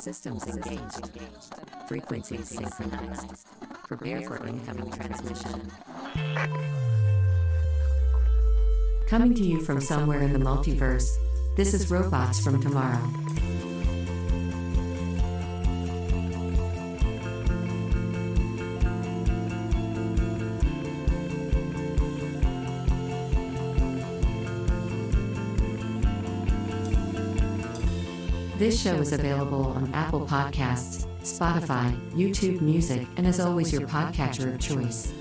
systems engaged. Frequencies synchronized. Prepare for incoming transmission. Coming to you from somewhere in the multiverse, this is Robots from Tomorrow. This show is available on Apple Podcasts, Spotify, YouTube Music, and as always your podcatcher of choice.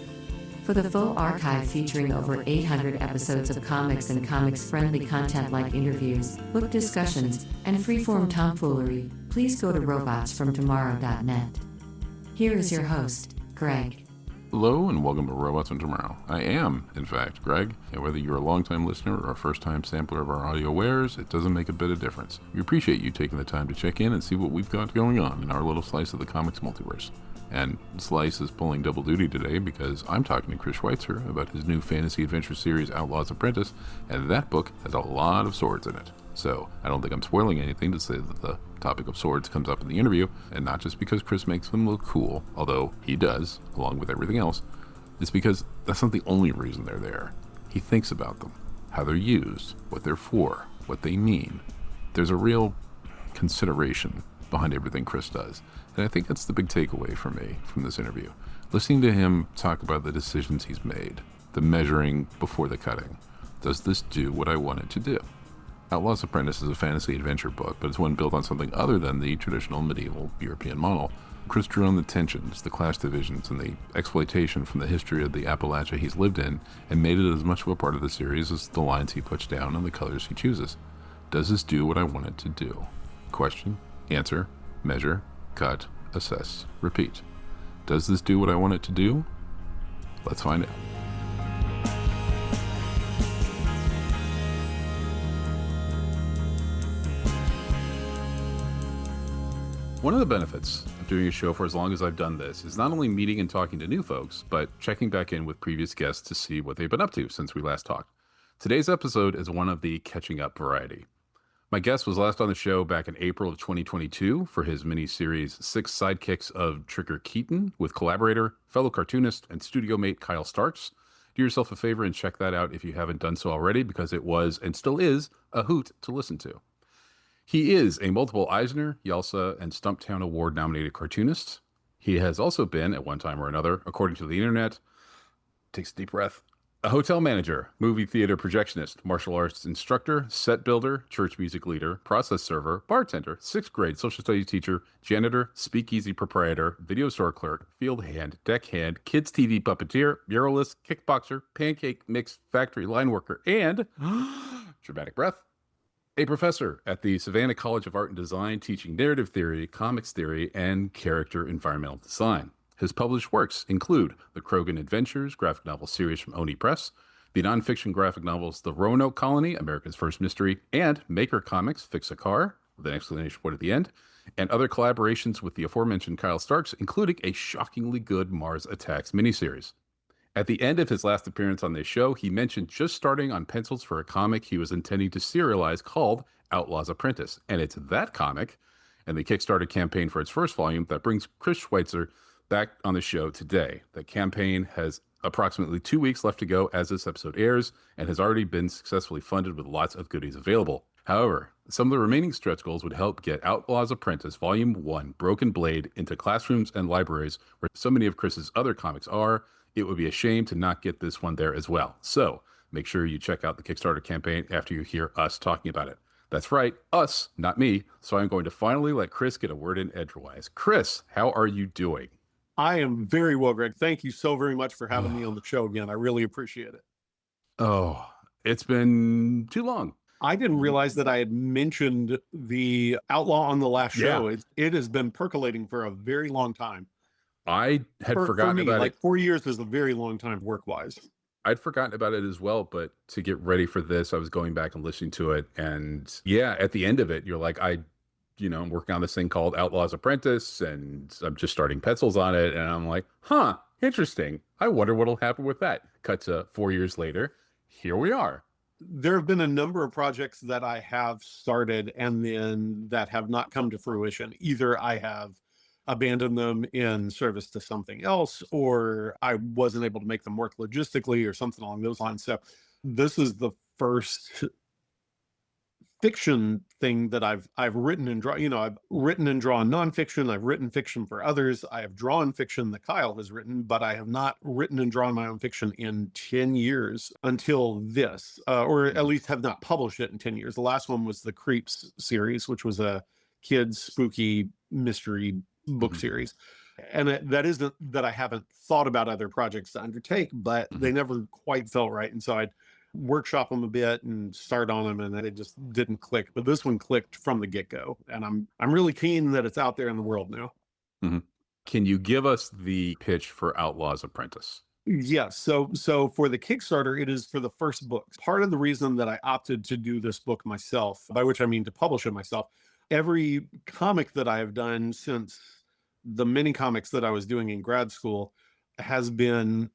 For the full archive featuring over 800 episodes of comics and comics-friendly content like interviews, book discussions, and freeform tomfoolery, please go to robotsfromtomorrow.net. Here is your host, Greg. Hello and welcome to Robots from Tomorrow. I am, in fact, Greg, and whether you're a long-time listener or a first-time sampler of our audio wares, it doesn't make a bit of difference. We appreciate you taking the time to check in and see what we've got going on in our little slice of the comics multiverse. And Slice is pulling double duty today because I'm talking to Chris Schweizer about his new fantasy adventure series, OUTLAW'S Apprentice, and that book has a lot of swords in it. So I don't think I'm spoiling anything to say that the topic of swords comes up in the interview, and not just because Chris makes them look cool, although he does, along with everything else. It's because that's not the only reason they're there. He thinks about them, how they're used, what they're for, what they mean. There's a real consideration behind everything Chris does, and I think that's the big takeaway for me from this interview. Listening to him talk about the decisions he's made, the measuring before the cutting. Does this do what I want it to do? OUTLAW'S Apprentice is a fantasy adventure book, but it's one built on something other than the traditional medieval European model. Chris drew on the tensions, the class divisions, and the exploitation from the history of the Appalachia he's lived in, and made it as much of a part of the series as the lines he puts down and the colors he chooses. Does this do what I want it to do? Question, answer, measure, cut, assess, repeat. Does this do what I want it to do? Let's find out. One of the benefits of doing a show for as long as I've done this is not only meeting and talking to new folks, but checking back in with previous guests to see what they've been up to since we last talked. Today's episode is one of the catching up variety. My guest was last on the show back in April of 2022 for his miniseries 6 Sidekicks of Trigger Keaton with collaborator, fellow cartoonist, and studio mate Kyle Starks. Do yourself a favor and check that out if you haven't done so already, because it was, and still is, a hoot to listen to. He is a multiple Eisner, YALSA, and Stumptown Award-nominated cartoonist. He has also been, at one time or another, according to the internet, takes a deep breath, a hotel manager, movie theater projectionist, martial arts instructor, set builder, church music leader, process server, bartender, 6th grade social studies teacher, janitor, speakeasy proprietor, video store clerk, field hand, deckhand, kids TV puppeteer, muralist, kickboxer, pancake mix factory line worker, and, dramatic breath, a professor at the Savannah College of Art and Design teaching narrative theory, comics theory, and character environmental design. His published works include the CROGAN Adventures graphic novel series from Oni Press, the nonfiction graphic novels The Roanoke Colony, America's First Mystery, and Maker Comics Fix a Car, with an exclamation point at the end, and other collaborations with the aforementioned Kyle Starks, including a shockingly good Mars Attacks miniseries. At the end of his last appearance on this show, he mentioned just starting on pencils for a comic he was intending to serialize called OUTLAW'S Apprentice. And it's that comic and the Kickstarter campaign for its first volume that brings Chris Schweizer back on the show today. The campaign has approximately 2 weeks left to go as this episode airs and has already been successfully funded with lots of goodies available. However, some of the remaining stretch goals would help get OUTLAW'S Apprentice Volume 1 Broken Blade into classrooms and libraries where so many of Chris's other comics are. It would be a shame to not get this one there as well. So make sure you check out the Kickstarter campaign after you hear us talking about it. That's right, us, not me. So I'm going to finally let Chris get a word in edgewise. Chris, how are you doing? I am very well, Greg. Thank you so very much for having me on the show again. I really appreciate it. Oh, it's been too long. I didn't realize that I had mentioned the Outlaw on the last show. Yeah. It has been percolating for a very long time. I had forgotten about like it. 4 years is a very long time work-wise. I'd forgotten about it as well, but to get ready for this, I was going back and listening to it. And yeah, at the end of it, you're like, I'm working on this thing called OUTLAW'S Apprentice, and I'm just starting pencils on it. And I'm like, interesting. I wonder what'll happen with that. Cut to 4 years later. Here we are. there have been a number of projects that I have started and then that have not come to fruition. Either I have abandoned them in service to something else, or I wasn't able to make them work logistically or something along those lines. So this is the first fiction thing that I've written and drawn. I've written and drawn nonfiction. I've written fiction for others. I have drawn fiction that Kyle has written, but I have not written and drawn my own fiction in 10 years until this, or at least have not published it in 10 years. The last one was the Creeps series, which was a kids spooky mystery book series. And that isn't that I haven't thought about other projects to undertake, but they never quite felt right. And so I'd workshop them a bit and start on them, and then it just didn't click. But this one clicked from the get-go, and I'm really keen that it's out there in the world now. Can you give us the pitch for Outlaw's Apprentice? Yes. So for the Kickstarter, it is for the first book. Part of the reason that I opted to do this book myself, by which I mean to publish it myself, every comic that I have done since the mini comics that I was doing in grad school has been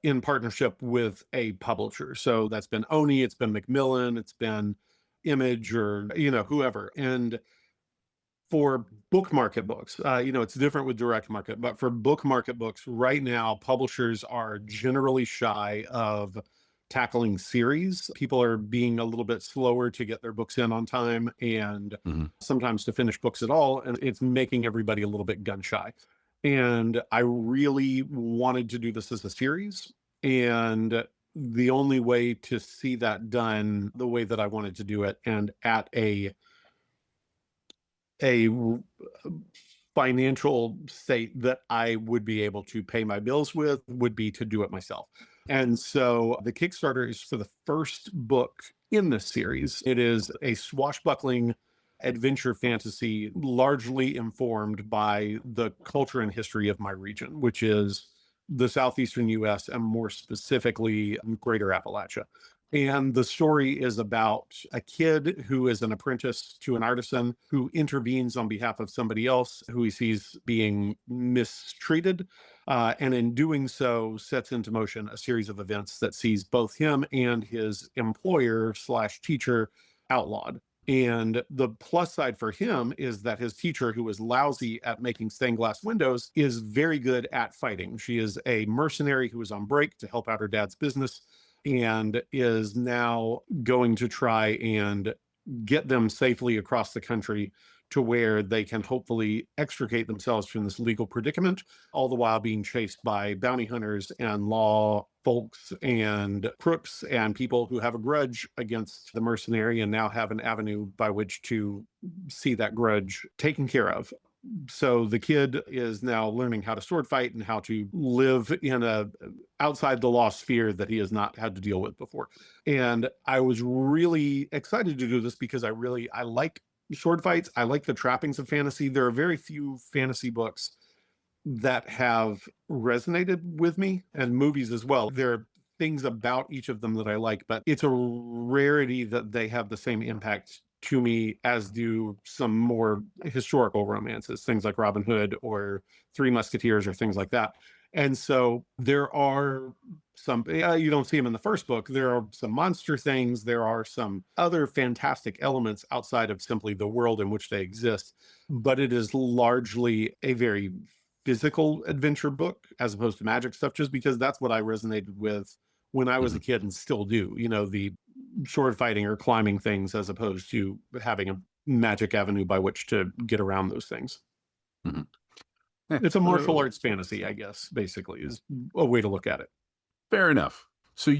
in partnership with a publisher. So that's been Oni, it's been Macmillan, it's been Image, or whoever. And for book market books, it's different with direct market, but for book market books right now, publishers are generally shy of tackling series. People are being a little bit slower to get their books in on time, and sometimes to finish books at all, and it's making everybody a little bit gun shy. And I really wanted to do this as a series. And the only way to see that done the way that I wanted to do it, and at a financial state that I would be able to pay my bills with, would be to do it myself. And so the Kickstarter is for the first book in this series. It is a swashbuckling adventure fantasy, largely informed by the culture and history of my region, which is the southeastern US, and more specifically greater Appalachia. And the story is about a kid who is an apprentice to an artisan who intervenes on behalf of somebody else who he sees being mistreated. And in doing so, sets into motion a series of events that sees both him and his employer / teacher outlawed. And the plus side for him is that his teacher, who was lousy at making stained glass windows, is very good at fighting. She is a mercenary who is on break to help out her dad's business, and is now going to try and get them safely across the country to where they can hopefully extricate themselves from this legal predicament, all the while being chased by bounty hunters and law folks and crooks and people who have a grudge against the mercenary, and now have an avenue by which to see that grudge taken care of. So the kid is now learning how to sword fight and how to live in outside the law sphere that he has not had to deal with before. And I was really excited to do this because I like sword fights. I like the trappings of fantasy. There are very few fantasy books that have resonated with me, and movies as well. There are things about each of them that I like, but it's a rarity that they have the same impact to me as do some more historical romances, things like Robin Hood or Three Musketeers or things like that. And so there are some, you don't see them in the first book. There are some monster things. There are some other fantastic elements outside of simply the world in which they exist. But it is largely a very physical adventure book as opposed to magic stuff, just because that's what I resonated with when I was a kid and still do, the sword fighting or climbing things, as opposed to having a magic avenue by which to get around those things. It's a martial arts fantasy, I guess, basically, is a way to look at it. Fair enough. So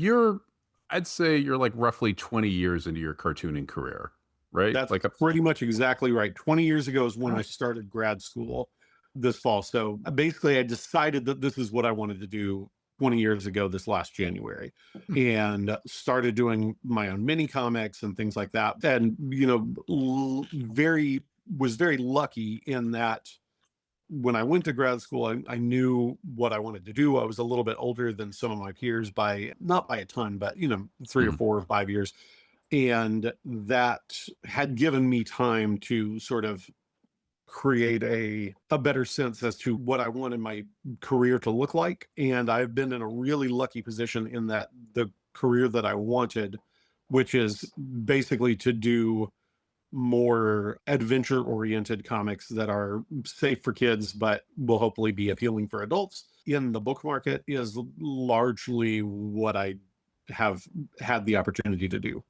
I'd say you're like roughly 20 years into your cartooning career, right? That's pretty much exactly right. 20 years ago is when I started grad school this fall. So basically I decided that this is what I wanted to do 20 years ago this last January, and started doing my own mini comics and things like that. And, was very lucky in that when I went to grad school, I knew what I wanted to do. I was a little bit older than some of my peers not by a ton, but, 3 or 4 or 5 years. And that had given me time to sort of create a better sense as to what I wanted my career to look like. And I've been in a really lucky position in that the career that I wanted which is basically to do more adventure-oriented comics that are safe for kids, but will hopefully be appealing for adults in the book market, is largely what I have had the opportunity to do.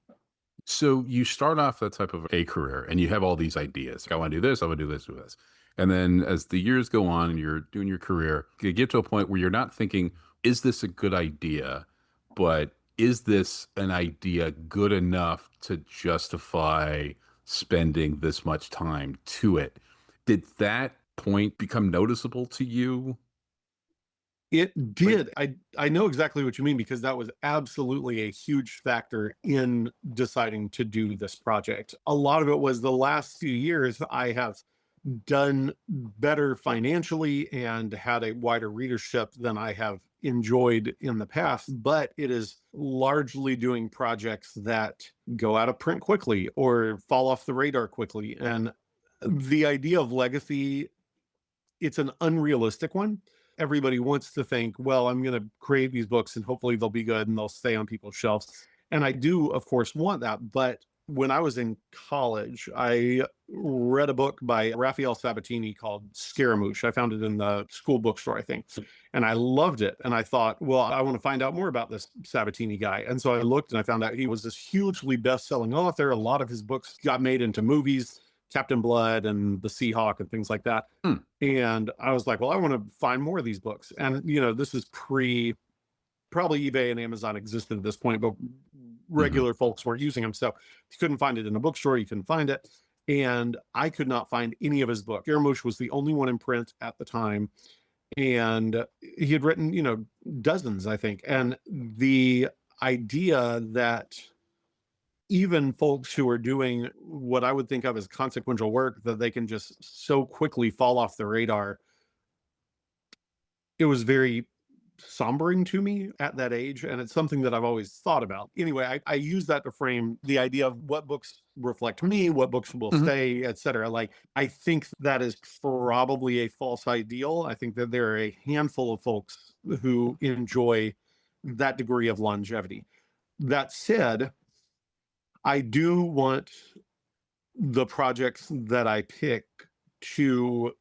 So you start off that type of a career and you have all these ideas. I want to do this, I want to do this, do this. And then as the years go on and you're doing your career, you get to a point where you're not thinking, is this a good idea? But is this an idea good enough to justify spending this much time to it? Did that point become noticeable to you? It did. I know exactly what you mean, because that was absolutely a huge factor in deciding to do this project. A lot of it was the last few years I have done better financially and had a wider readership than I have enjoyed in the past, but it is largely doing projects that go out of print quickly or fall off the radar quickly. And the idea of legacy, it's an unrealistic one. Everybody wants to think, well, I'm going to create these books and hopefully they'll be good and they'll stay on people's shelves. And I do, of course, want that. But when I was in college, I read a book by Raphael Sabatini called Scaramouche. I found it in the school bookstore, I think. And I loved it. And I thought, well, I want to find out more about this Sabatini guy. And so I looked and I found out he was this hugely best-selling author. A lot of his books got made into movies, Captain Blood and The Seahawk and things like that. And I was like, well, I want to find more of these books. And, you know, this is probably eBay and Amazon existed at this point, but regular folks weren't using them. So you couldn't find it in a bookstore. You couldn't find it. And I could not find any of his books. Scaramouche was the only one in print at the time. And he had written, you know, dozens, I think. And the idea that even folks who are doing what I would think of as consequential work, that they can just so quickly fall off the radar, it was very sombering to me at that age. And it's something that I've always thought about. Anyway, I use that to frame the idea of what books reflect me, what books will stay, etc. Like, I think that is probably a false ideal. I think that there are a handful of folks who enjoy that degree of longevity. That said, I do want the projects that I pick to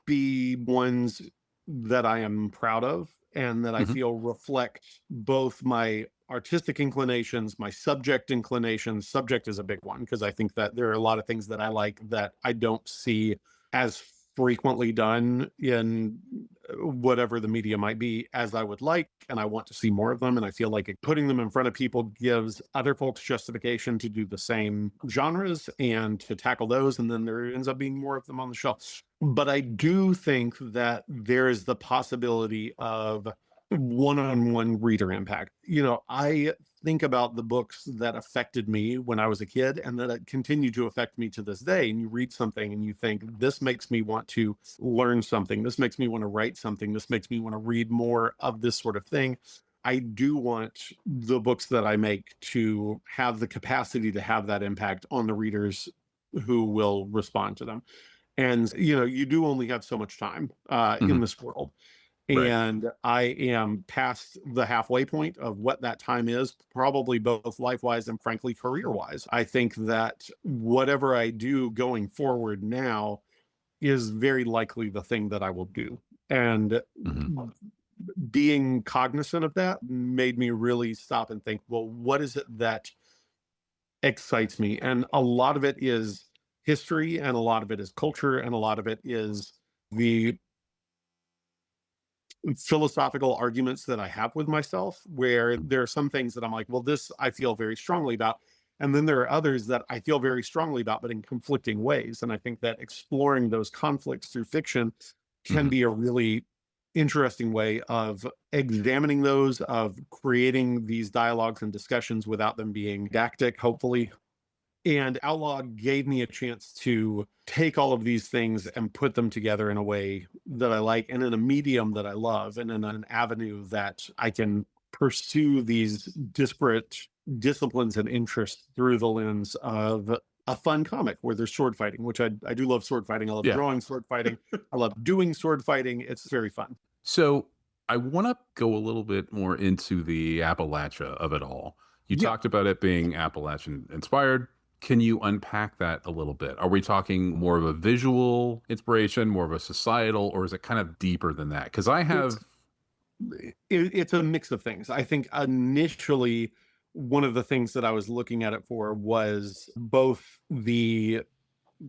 be ones that I am proud of and that I feel reflect both my artistic inclinations, my subject inclinations. Subject is a big one because I think that there are a lot of things that I like that I don't see as frequently done in whatever the media might be as I would like, and I want to see more of them. And I feel like putting them in front of people gives other folks justification to do the same genres and to tackle those, and then there ends up being more of them on the shelf. But I do think that there is the possibility of one-on-one reader impact. You know, I think about the books that affected me when I was a kid and that continue to affect me to this day. And you read something and you think, this makes me want to learn something. This makes me want to write something. This makes me want to read more of this sort of thing. I do want the books that I make to have the capacity to have that impact on the readers who will respond to them. And, you know, you do only have so much time in this world. And I am past the halfway point of what that time is, probably both life-wise and frankly, career-wise. I think that whatever I do going forward now is very likely the thing that I will do. And being cognizant of that made me really stop and think, well, what is it that excites me? And a lot of it is history, and a lot of it is culture, and a lot of it is the philosophical arguments that I have with myself, where there are some things that I'm like, well, this I feel very strongly about. And then there are others that I feel very strongly about, but in conflicting ways. And I think that exploring those conflicts through fiction can be a really interesting way of examining those, of creating these dialogues and discussions without them being didactic, hopefully. And Outlaw gave me a chance to take all of these things and put them together in a way that I like, and in a medium that I love, and in an avenue that I can pursue these disparate disciplines and interests through the lens of a fun comic where there's sword fighting, which I do love sword fighting. I love drawing sword fighting. I love doing sword fighting. It's very fun. So I want to go a little bit more into the Appalachia of it all. You Yeah. talked about it being Appalachian inspired. Can you unpack that a little bit? Are we talking more of a visual inspiration, more of a societal, or is it kind of deeper than that? Because I It's have, it's a mix of things. I think initially one of the things that I was looking at it for was both the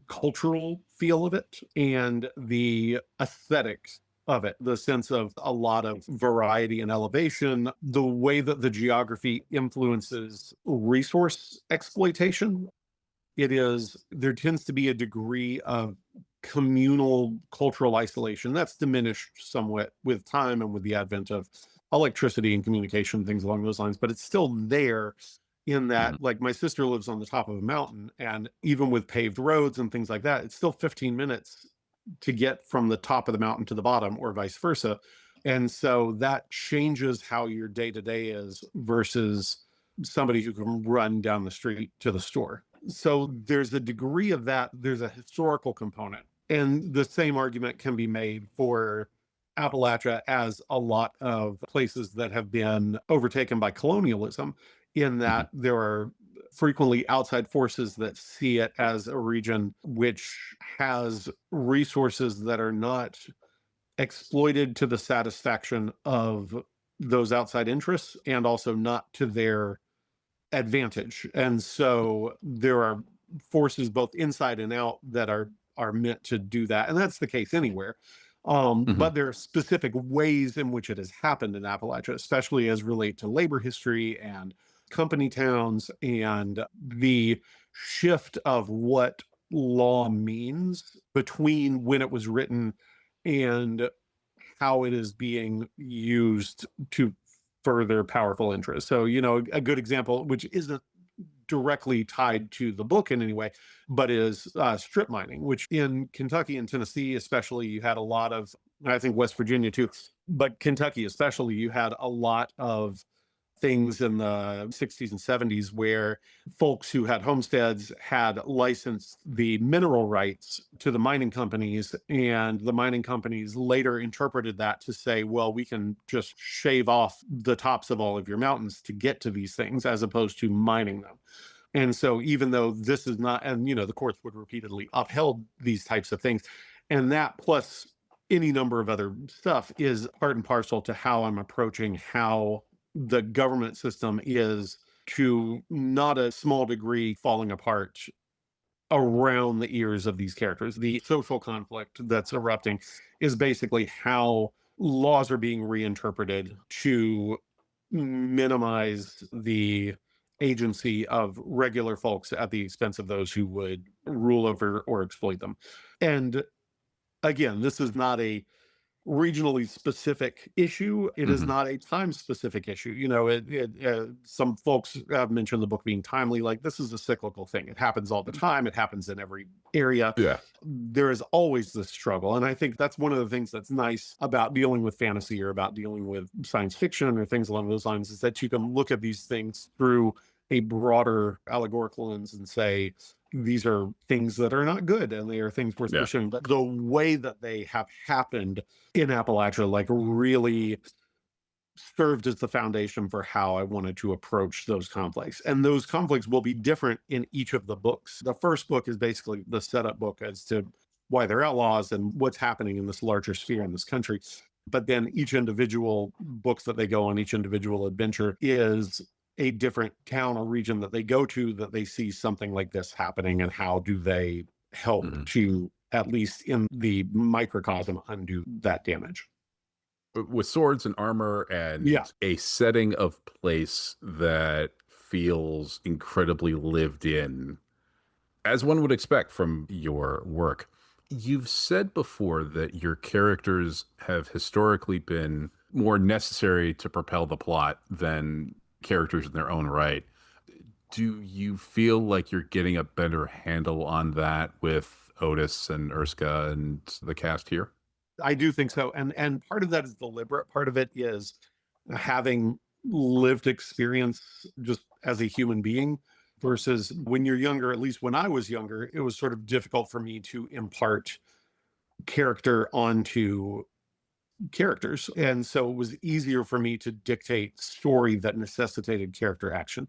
cultural feel of it and the aesthetics of it, the sense of a lot of variety and elevation, the way that the geography influences resource exploitation. There tends to be a degree of communal cultural isolation that's diminished somewhat with time and with the advent of electricity and communication, things along those lines, but it's still there in Mhm. that, like, my sister lives on the top of a mountain, and even with paved roads and things like that, it's still 15 minutes to get from the top of the mountain to the bottom or vice versa. And so that changes how your day to day is versus somebody who can run down the street to the store. So there's a degree of that. There's a historical component. And the same argument can be made for Appalachia as a lot of places that have been overtaken by colonialism, in Mhm. that there are frequently outside forces that see it as a region which has resources that are not exploited to the satisfaction of those outside interests and also not to their advantage. And so there are forces both inside and out that are meant to do that. And that's the case anywhere. Mhm. But there are specific ways in which it has happened in Appalachia, especially as relate to labor history and company towns and the shift of what law means between when it was written and how it is being used to further powerful interests. So, a good example, which isn't directly tied to the book in any way, but is strip mining, which in Kentucky and Tennessee, especially, you had a lot of, I think West Virginia too, but Kentucky especially, you had a lot of things in the 60s and 70s where folks who had homesteads had licensed the mineral rights to the mining companies, and the mining companies later interpreted that to say, well, we can just shave off the tops of all of your mountains to get to these things as opposed to mining them. And so even though this is not, and the courts would repeatedly upheld these types of things, and that plus any number of other stuff is part and parcel to how I'm approaching how the government system is, to not a small degree, falling apart around the ears of these characters. The social conflict that's erupting is basically how laws are being reinterpreted to minimize the agency of regular folks at the expense of those who would rule over or exploit them. And again, this is not a regionally specific issue. It is Mhm. not a time specific issue. Some folks have mentioned the book being timely. Like, this is a cyclical thing. It happens all the time. It happens in every area. Yeah. There is always this struggle. And I think that's one of the things that's nice about dealing with fantasy or about dealing with science fiction or things along those lines, is that you can look at these things through a broader allegorical lens and say, these are things that are not good and they are things worth Yeah. pursuing. But the way that they have happened in Appalachia, like, really served as the foundation for how I wanted to approach those conflicts. And those conflicts will be different in each of the books. The first book is basically the setup book as to why they're outlaws and what's happening in this larger sphere in this country. But then each individual books that they go on, each individual adventure, is a different town or region that they go to that they see something like this happening, and how do they help Mhm. to, at least in the microcosm, undo that damage. With swords and armor Yeah. and a setting of place that feels incredibly lived in, as one would expect from your work. You've said before that your characters have historically been more necessary to propel the plot than characters in their own right. Do you feel like you're getting a better handle on that with Otis and Erska and the cast here? I do think so. And part of that is deliberate. Part of it is having lived experience just as a human being, versus when you're younger, at least when I was younger, it was sort of difficult for me to impart character onto characters. And so it was easier for me to dictate story that necessitated character action.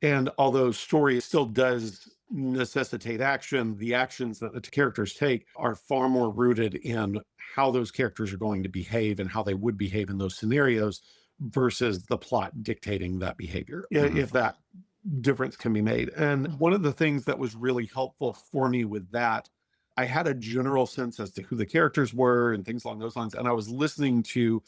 And although story still does necessitate action, the actions that the characters take are far more rooted in how those characters are going to behave and how they would behave in those scenarios versus the plot dictating that behavior, if that difference can be made. And one of the things that was really helpful for me with that, I had a general sense as to who the characters were and things along those lines. And I was listening to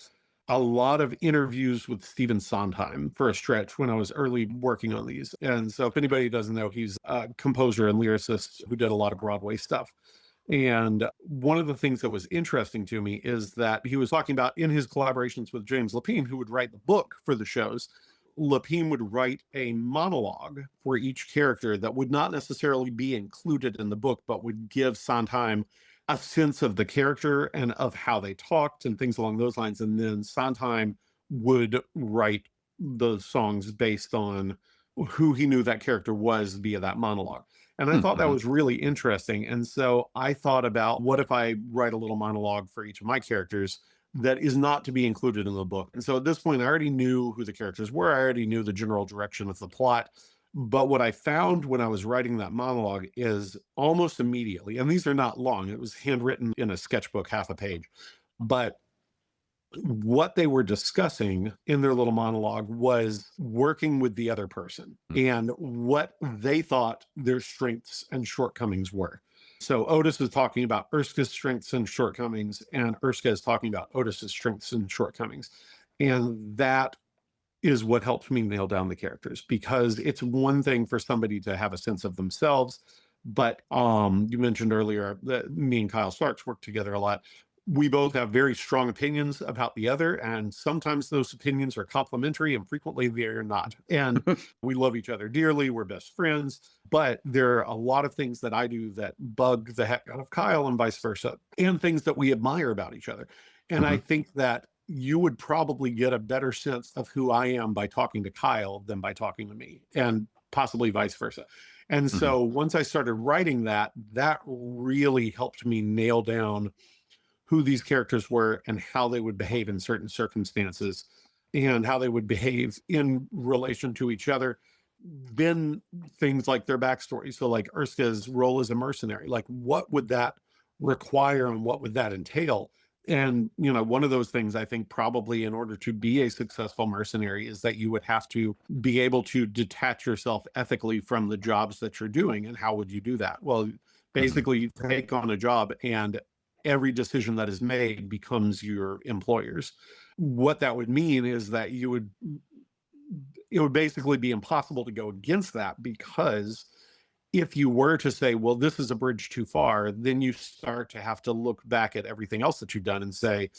a lot of interviews with Stephen Sondheim for a stretch when I was early working on these. And so if anybody doesn't know, he's a composer and lyricist who did a lot of Broadway stuff. And one of the things that was interesting to me is that he was talking about in his collaborations with James Lapine, who would write the book for the shows, Lapine would write a monologue for each character that would not necessarily be included in the book, but would give Sondheim a sense of the character and of how they talked and things along those lines. And then Sondheim would write the songs based on who he knew that character was via that monologue. And I thought that was really interesting. And so I thought about, what if I write a little monologue for each of my characters that is not to be included in the book? And so at this point, I already knew who the characters were. I already knew the general direction of the plot. But what I found when I was writing that monologue is almost immediately, and these are not long, it was handwritten in a sketchbook, half a page, but what they were discussing in their little monologue was working with the other person and what they thought their strengths and shortcomings were. So Otis is talking about Erska's strengths and shortcomings, and Erska is talking about Otis's strengths and shortcomings. And that is what helped me nail down the characters, because it's one thing for somebody to have a sense of themselves. But you mentioned earlier that me and Kyle Sparks work together a lot. We both have very strong opinions about the other, and sometimes those opinions are complementary and frequently they're not. And we love each other dearly. We're best friends, but there are a lot of things that I do that bug the heck out of Kyle and vice versa, and things that we admire about each other. And I think that you would probably get a better sense of who I am by talking to Kyle than by talking to me, and possibly vice versa. And so once I started writing that, that really helped me nail down who these characters were and how they would behave in certain circumstances and how they would behave in relation to each other. Then things like their backstory. So like Erska's role as a mercenary, like what would that require and what would that entail? And, you know, one of those things I think probably in order to be a successful mercenary is that you would have to be able to detach yourself ethically from the jobs that you're doing. And how would you do that? Well, basically you take on a job and every decision that is made becomes your employer's. What that would mean is that it would basically be impossible to go against that, because if you were to say, well, this is a bridge too far, then you start to have to look back at everything else that you've done and say,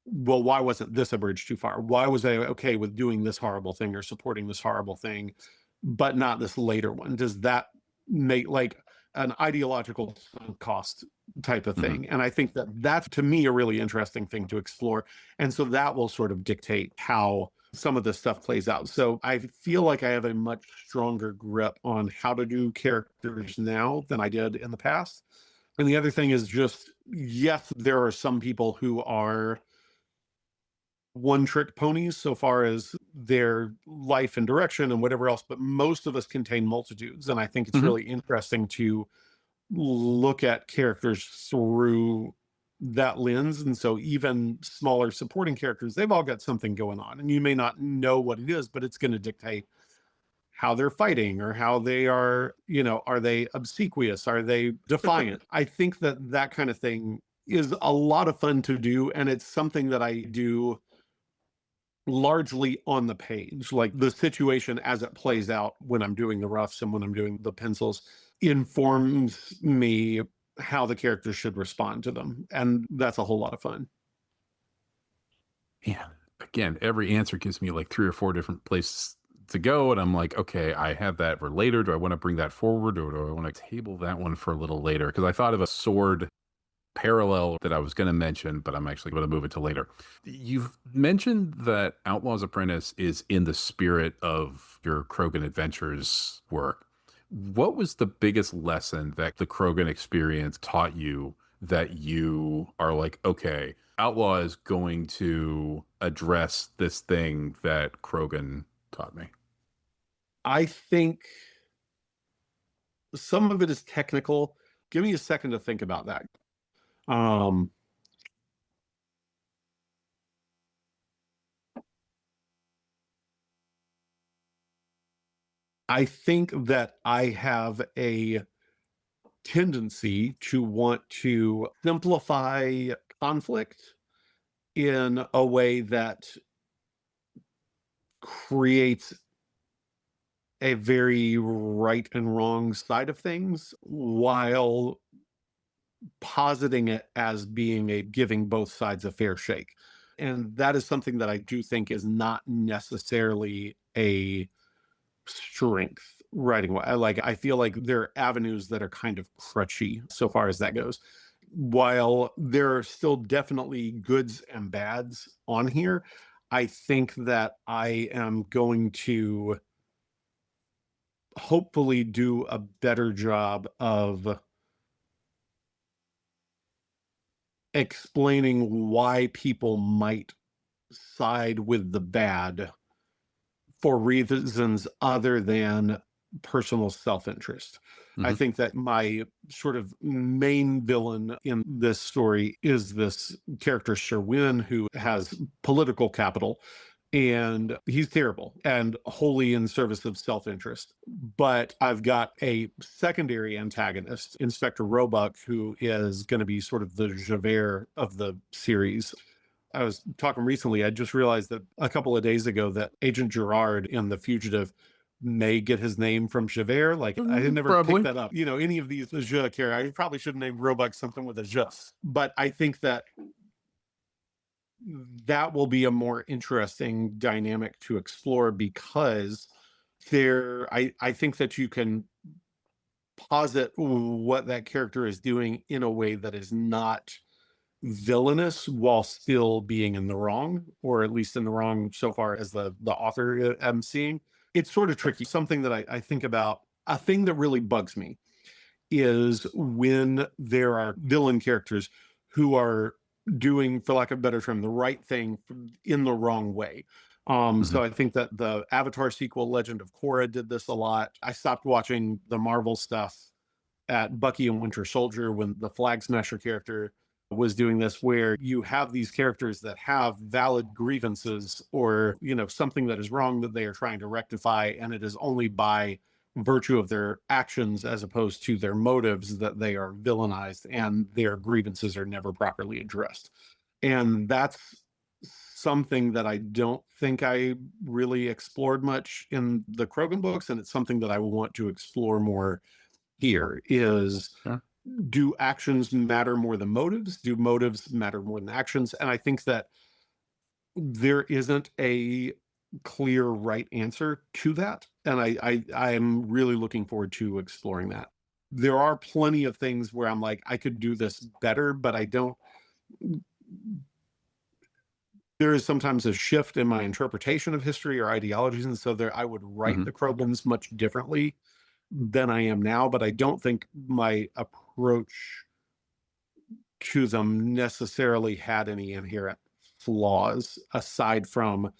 well, why wasn't this a bridge too far? Why was I okay with doing this horrible thing or supporting this horrible thing, but not this later one? Does that make like an ideological cost type of thing? And I think that that's, to me, a really interesting thing to explore. And so that will sort of dictate how some of this stuff plays out. So I feel like I have a much stronger grip on how to do characters now than I did in the past. And the other thing is just, yes, there are some people who are one-trick ponies so far as their life and direction and whatever else, but most of us contain multitudes. And I think it's really interesting to look at characters through that lens. And so even smaller supporting characters, they've all got something going on, and you may not know what it is, but it's going to dictate how they're fighting or how they are, you know, are they obsequious? Are they defiant? I think that that kind of thing is a lot of fun to do. And it's something that I do largely on the page. Like the situation as it plays out when I'm doing the roughs and when I'm doing the pencils informs me how the characters should respond to them. And that's a whole lot of fun. Yeah. Again, every answer gives me like 3 or 4 different places to go. And I'm like, okay, I have that for later. Do I want to bring that forward, or do I want to table that one for a little later? Because I thought of a sword parallel that I was going to mention, but I'm actually going to move it to later. You've mentioned that Outlaw's Apprentice is in the spirit of your CROGAN Adventures work. What was the biggest lesson that the CROGAN experience taught you that you are like, okay, Outlaw is going to address this thing that CROGAN taught me? I think some of it is technical. Give me a second to think about that. Um, I think that I have a tendency to want to simplify conflict in a way that creates a very right and wrong side of things while positing it as being a giving both sides a fair shake. And that is something that I do think is not necessarily a strength writing. I feel like there are avenues that are kind of crutchy so far as that goes. While there are still definitely goods and bads on here, I think that I am going to hopefully do a better job of explaining why people might side with the bad for reasons other than personal self-interest. I think that my sort of main villain in this story is this character Sherwin, who has political capital, and he's terrible and wholly in service of self-interest. But I've got a secondary antagonist, Inspector Roebuck, who is going to be sort of the Javert of the series. I was talking recently, I just realized that a couple of days ago that Agent Gerard in The Fugitive may get his name from Javert. Like, I had never Probably. picked that up. You know, any of these Je characters, I probably should have named Roebuck something with a just. But I think that that will be a more interesting dynamic to explore, because I think that you can posit what that character is doing in a way that is not villainous while still being in the wrong, or at least in the wrong so far as the author I'm seeing. It's sort of tricky. Something that I think about, a thing that really bugs me is when there are villain characters who are doing, for lack of a better term, the right thing in the wrong way. So I think that the Avatar sequel, Legend of Korra, did this a lot. I stopped watching the Marvel stuff at Bucky and Winter Soldier when the Flag Smasher character was doing this, where you have these characters that have valid grievances, or, you know, something that is wrong that they are trying to rectify, and it is only by virtue of their actions as opposed to their motives that they are villainized, and their grievances are never properly addressed. And that's something that I don't think I really explored much in the CROGAN books, and it's something that I want to explore more here. Is do actions matter more than motives? Do motives matter more than actions? And I think that there isn't a clear right answer to that. And I am really looking forward to exploring that. There are plenty of things where I'm like, I could do this better, but I don't. There is sometimes a shift in my interpretation of history or ideologies. And so I would write the CROGANs much differently than I am now, but I don't think my approach to them necessarily had any inherent flaws aside from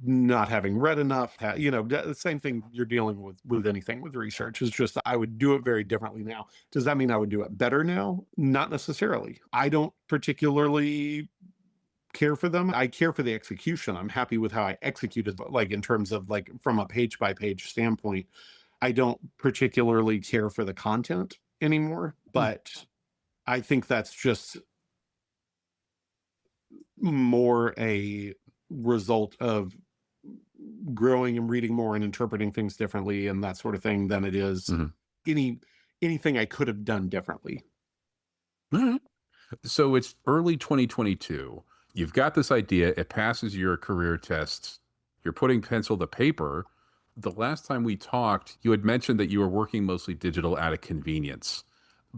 not having read enough. You know, the same thing you're dealing with anything with research. Is just I would do it very differently now. Does that mean I would do it better now? Not necessarily. I don't particularly care for them. I care for the execution. I'm happy with how I executed, like in terms of like from a page by page standpoint. I don't particularly care for the content anymore, but I think that's just more a result of growing and reading more and interpreting things differently and that sort of thing than it is anything I could have done differently. So it's early 2022. You've got this idea. It passes your career tests. You're putting pencil to paper. The last time we talked, you had mentioned that you were working mostly digital out of convenience.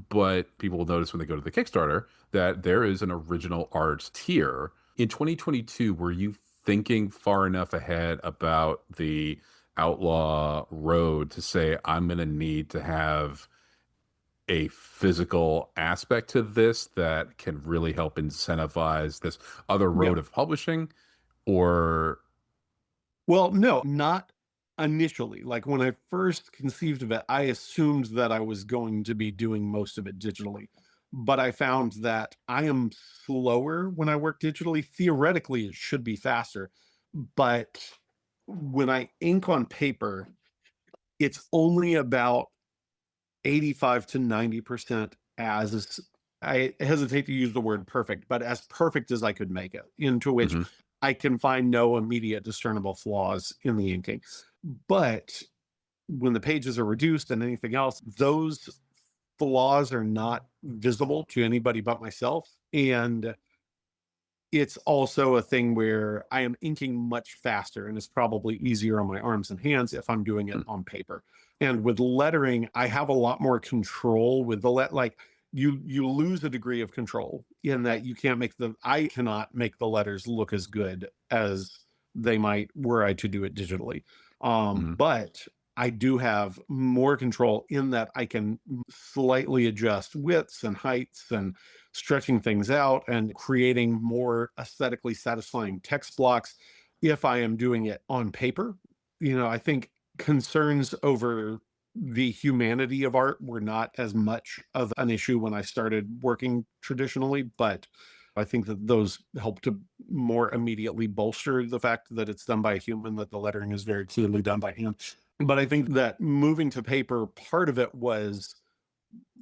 But people will notice when they go to the Kickstarter that there is an original art tier. In 2022, were you thinking far enough ahead about the Outlaw road to say, I'm going to need to have a physical aspect to this that can really help incentivize this other Yeah. road of publishing? Or Well, no, not initially. Like when I first conceived of it, I assumed that I was going to be doing most of it digitally. But I found that I am slower when I work digitally. Theoretically, it should be faster. But when I ink on paper, it's only about 85 to 90% as, I hesitate to use the word perfect, but as perfect as I could make it, into which Mhm. I can find no immediate discernible flaws in the inking. But when the pages are reduced and anything else, those flaws are not visible to anybody but myself. And it's also a thing where I am inking much faster, and it's probably easier on my arms and hands if I'm doing it Mm. on paper. And with lettering, I have a lot more control with the like you lose a degree of control in that you can't make I cannot make the letters look as good as they might were I to do it digitally. Mhm. But I do have more control in that I can slightly adjust widths and heights and stretching things out and creating more aesthetically satisfying text blocks if I am doing it on paper. I think concerns over the humanity of art were not as much of an issue when I started working traditionally, but I think that those help to more immediately bolster the fact that it's done by a human, that the lettering is very clearly done by hand. But I think that moving to paper, part of it was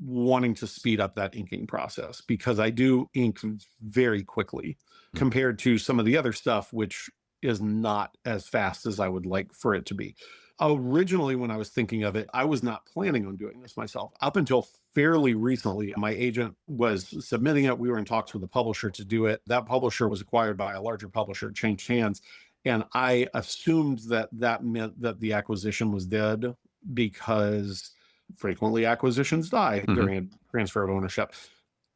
wanting to speed up that inking process because I do ink very quickly Mm. compared to some of the other stuff, which is not as fast as I would like for it to be. Originally, when I was thinking of it, I was not planning on doing this myself. Up until fairly recently, my agent was submitting it. We were in talks with a publisher to do it. That publisher was acquired by a larger publisher, changed hands. And I assumed that that meant that the acquisition was dead because frequently acquisitions die Mhm. during a transfer of ownership.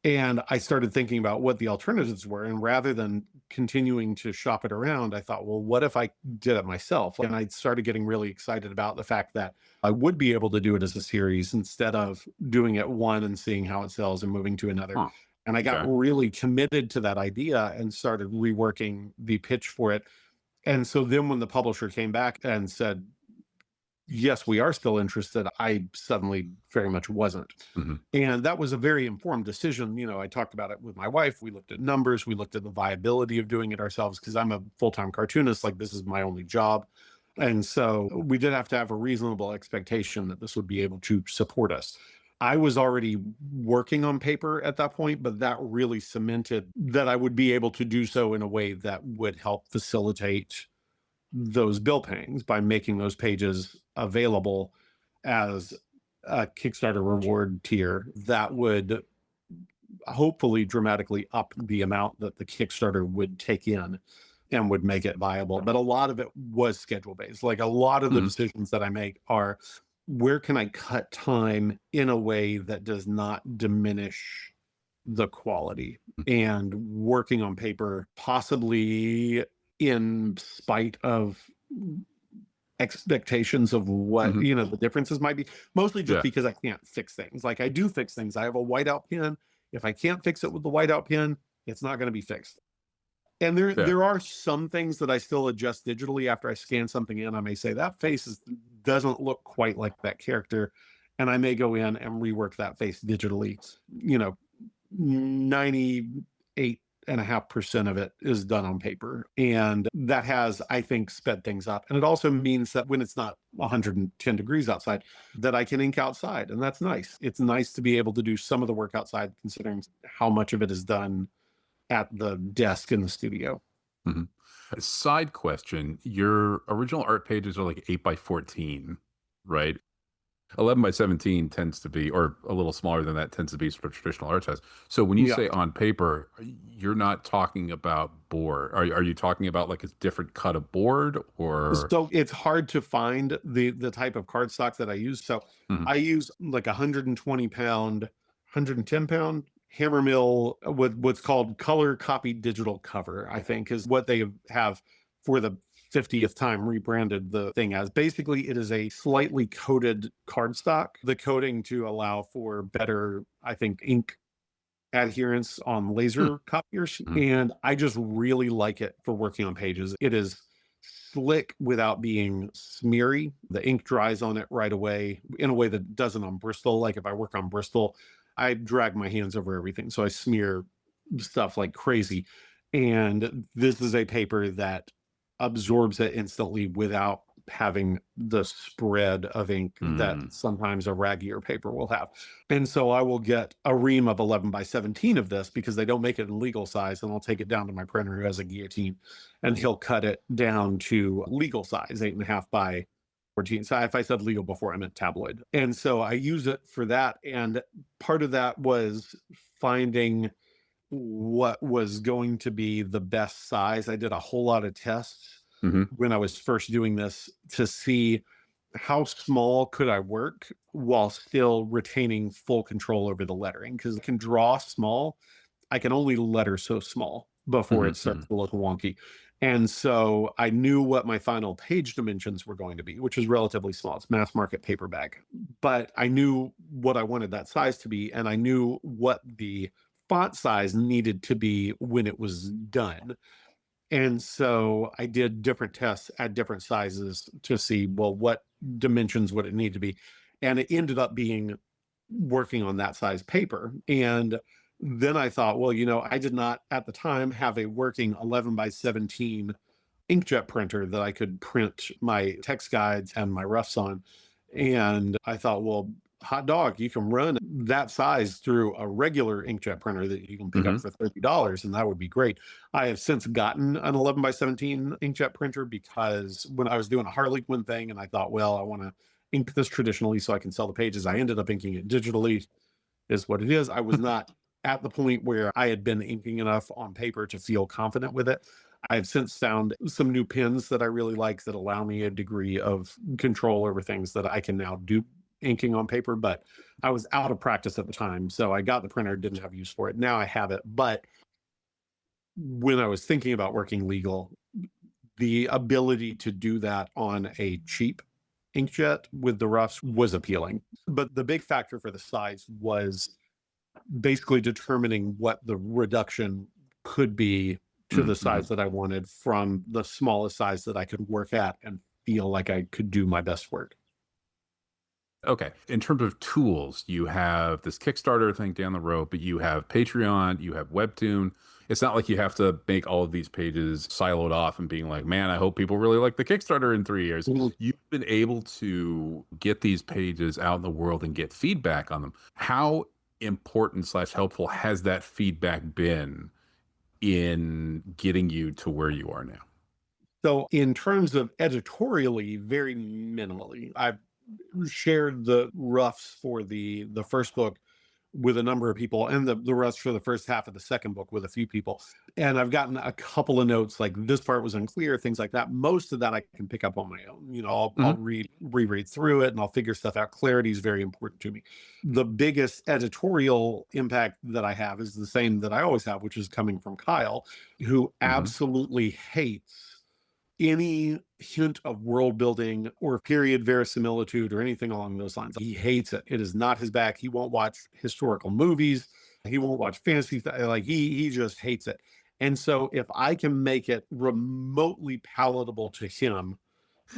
And I started thinking about what the alternatives were. And rather than continuing to shop it around, I thought, well, what if I did it myself? And I started getting really excited about the fact that I would be able to do it as a series instead of doing it one and seeing how it sells and moving to another. Huh. And I got Okay. really committed to that idea and started reworking the pitch for it. And so then when the publisher came back and said, yes, we are still interested, I suddenly very much wasn't. Mhm. And that was a very informed decision. I talked about it with my wife. We looked at numbers, we looked at the viability of doing it ourselves because I'm a full-time cartoonist. Like, this is my only job. And so we did have to have a reasonable expectation that this would be able to support us. I was already working on paper at that point, but that really cemented that I would be able to do so in a way that would help facilitate those bill payings by making those pages available as a Kickstarter reward tier that would hopefully dramatically up the amount that the Kickstarter would take in and would make it viable. But a lot of it was schedule based. Like, a lot of the Mhm. decisions that I make are, where can I cut time in a way that does not diminish the quality? And working on paper, possibly in spite of expectations of what Mhm. the differences might be, mostly just Yeah. because I can't fix things. Like, I do fix things. I have a whiteout pen. If I can't fix it with the whiteout pen, it's not going to be fixed. And there Yeah. there are some things that I still adjust digitally after I scan something in. I may say that doesn't look quite like that character, and I may go in and rework that face digitally. 98.5% of it is done on paper. And that has, I think, sped things up. And it also means that when it's not 110 degrees outside, that I can ink outside. And that's nice. It's nice to be able to do some of the work outside, considering how much of it is done at the desk in the studio. Mhm. A side question, your original art pages are like 8 by 14, right? 11 by 17 tends to be, or a little smaller than that, tends to be sort of traditional art size. So when you Yeah. say on paper, you're not talking about board. Are you talking about like a different cut of board or? So it's hard to find the type of cardstock that I use. So Mhm. I use like 120-pound, 110-pound hammer mill with what's called color copied digital cover, I think is what they have for the 50th time rebranded the thing as. Basically, it is a slightly coated cardstock, the coating to allow for better, I think, ink adherence on laser copiers. Mhm. And I just really like it for working on pages. It is slick without being smeary. The ink dries on it right away in a way that doesn't on Bristol. Like if I work on Bristol, I drag my hands over everything. So I smear stuff like crazy. And this is a paper that absorbs it instantly without having the spread of ink that sometimes a raggier paper will have. And so I will get a ream of 11 by 17 of this because they don't make it in legal size, and I'll take it down to my printer who has a guillotine, and he'll cut it down to legal size, 8.5 by 14. So if I said legal before, I meant tabloid. And so I use it for that. And part of that was finding what was going to be the best size. I did a whole lot of tests when I was first doing this to see how small could I work while still retaining full control over the lettering. Because I can draw small, I can only letter so small before it starts to look wonky. And so I knew what my final page dimensions were going to be, which is relatively small. It's mass market paperback. But I knew what I wanted that size to be, and I knew what the font size needed to be when it was done. And so I did different tests at different sizes to see, well, what dimensions would it need to be? And it ended up being working on that size paper. And then I thought, well, I did not at the time have a working 11 by 17 inkjet printer that I could print my text guides and my roughs on. And I thought, well, hot dog, you can run that size through a regular inkjet printer that you can pick up for $30, and that would be great. I have since gotten an 11 by 17 inkjet printer because when I was doing a Harlequin thing and I thought, well, I want to ink this traditionally so I can sell the pages, I ended up inking it digitally, is what it is. I was not at the point where I had been inking enough on paper to feel confident with it. I've since found some new pens that I really like that allow me a degree of control over things that I can now do inking on paper, but I was out of practice at the time. So I got the printer, didn't have use for it. Now I have it. But when I was thinking about working legal, the ability to do that on a cheap inkjet with the roughs was appealing. But the big factor for the size was basically determining what the reduction could be to the size that I wanted from the smallest size that I could work at and feel like I could do my best work. Okay. In terms of tools, you have this Kickstarter thing down the road, but you have Patreon, you have Webtoon. It's not like you have to make all of these pages siloed off and being like, man, I hope people really like the Kickstarter in 3 years. You've been able to get these pages out in the world and get feedback on them. How important / helpful has that feedback been in getting you to where you are now? So in terms of editorially, very minimally. I've shared the roughs for the first book with a number of people, and the roughs for the first half of the second book with a few people. And I've gotten a couple of notes like this part was unclear, things like that. Most of that I can pick up on my own. I'll reread through it and I'll figure stuff out. Clarity is very important to me. The biggest editorial impact that I have is the same that I always have, which is coming from Kyle, who absolutely hates any hint of world building or period verisimilitude or anything along those lines. He hates it. It is not his bag. He won't watch historical movies. He won't watch fantasy. Like he just hates it. And so if I can make it remotely palatable to him,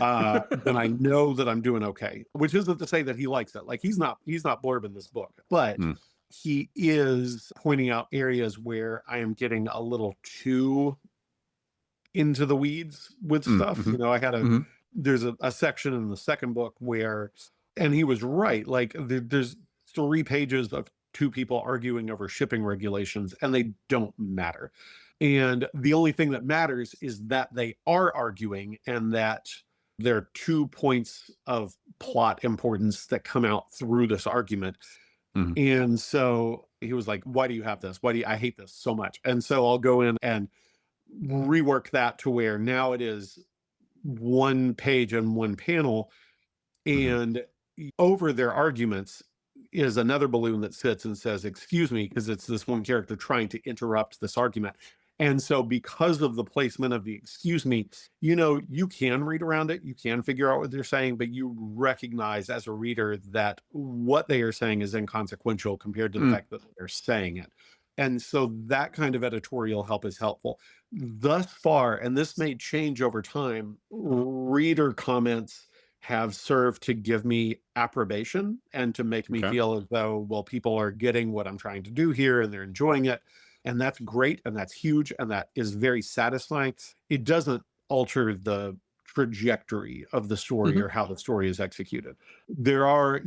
then I know that I'm doing okay, which isn't to say that he likes it. Like he's not blurbing this book, but he is pointing out areas where I am getting a little too into the weeds with stuff. I had there's a section in the second book where, and he was right, like there's 3 pages of 2 people arguing over shipping regulations and they don't matter. And the only thing that matters is that they are arguing and that there are 2 points of plot importance that come out through this argument. And so he was like, why do you have this? I hate this so much. And so I'll go in and rework that to where now it is 1 page and 1 panel, and over their arguments is another balloon that sits and says, excuse me, because it's this one character trying to interrupt this argument. And so because of the placement of the excuse me, you can read around it, you can figure out what they're saying, but you recognize as a reader that what they are saying is inconsequential compared to the Mm, fact that they're saying it. And so that kind of editorial help is helpful. Thus far, and this may change over time, reader comments have served to give me approbation and to make me okay. feel as though, well, people are getting what I'm trying to do here and they're enjoying it. And that's great. And that's huge. And that is very satisfying. It doesn't alter the trajectory of the story Hmm. or how the story is executed. There are,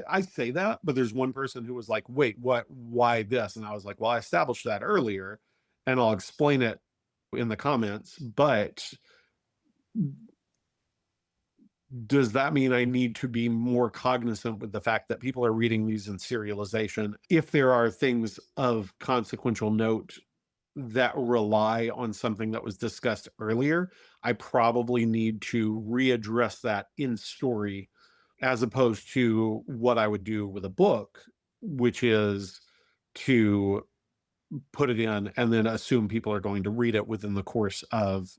I say that, but there's one person who was like, wait, what, why this? And I was like, well, I established that earlier and I'll explain it in the comments, but does that mean I need to be more cognizant with the fact that people are reading these in serialization? If there are things of consequential note that rely on something that was discussed earlier, I probably need to readdress that in story as opposed to what I would do with a book, which is to put it in and then assume people are going to read it within the course of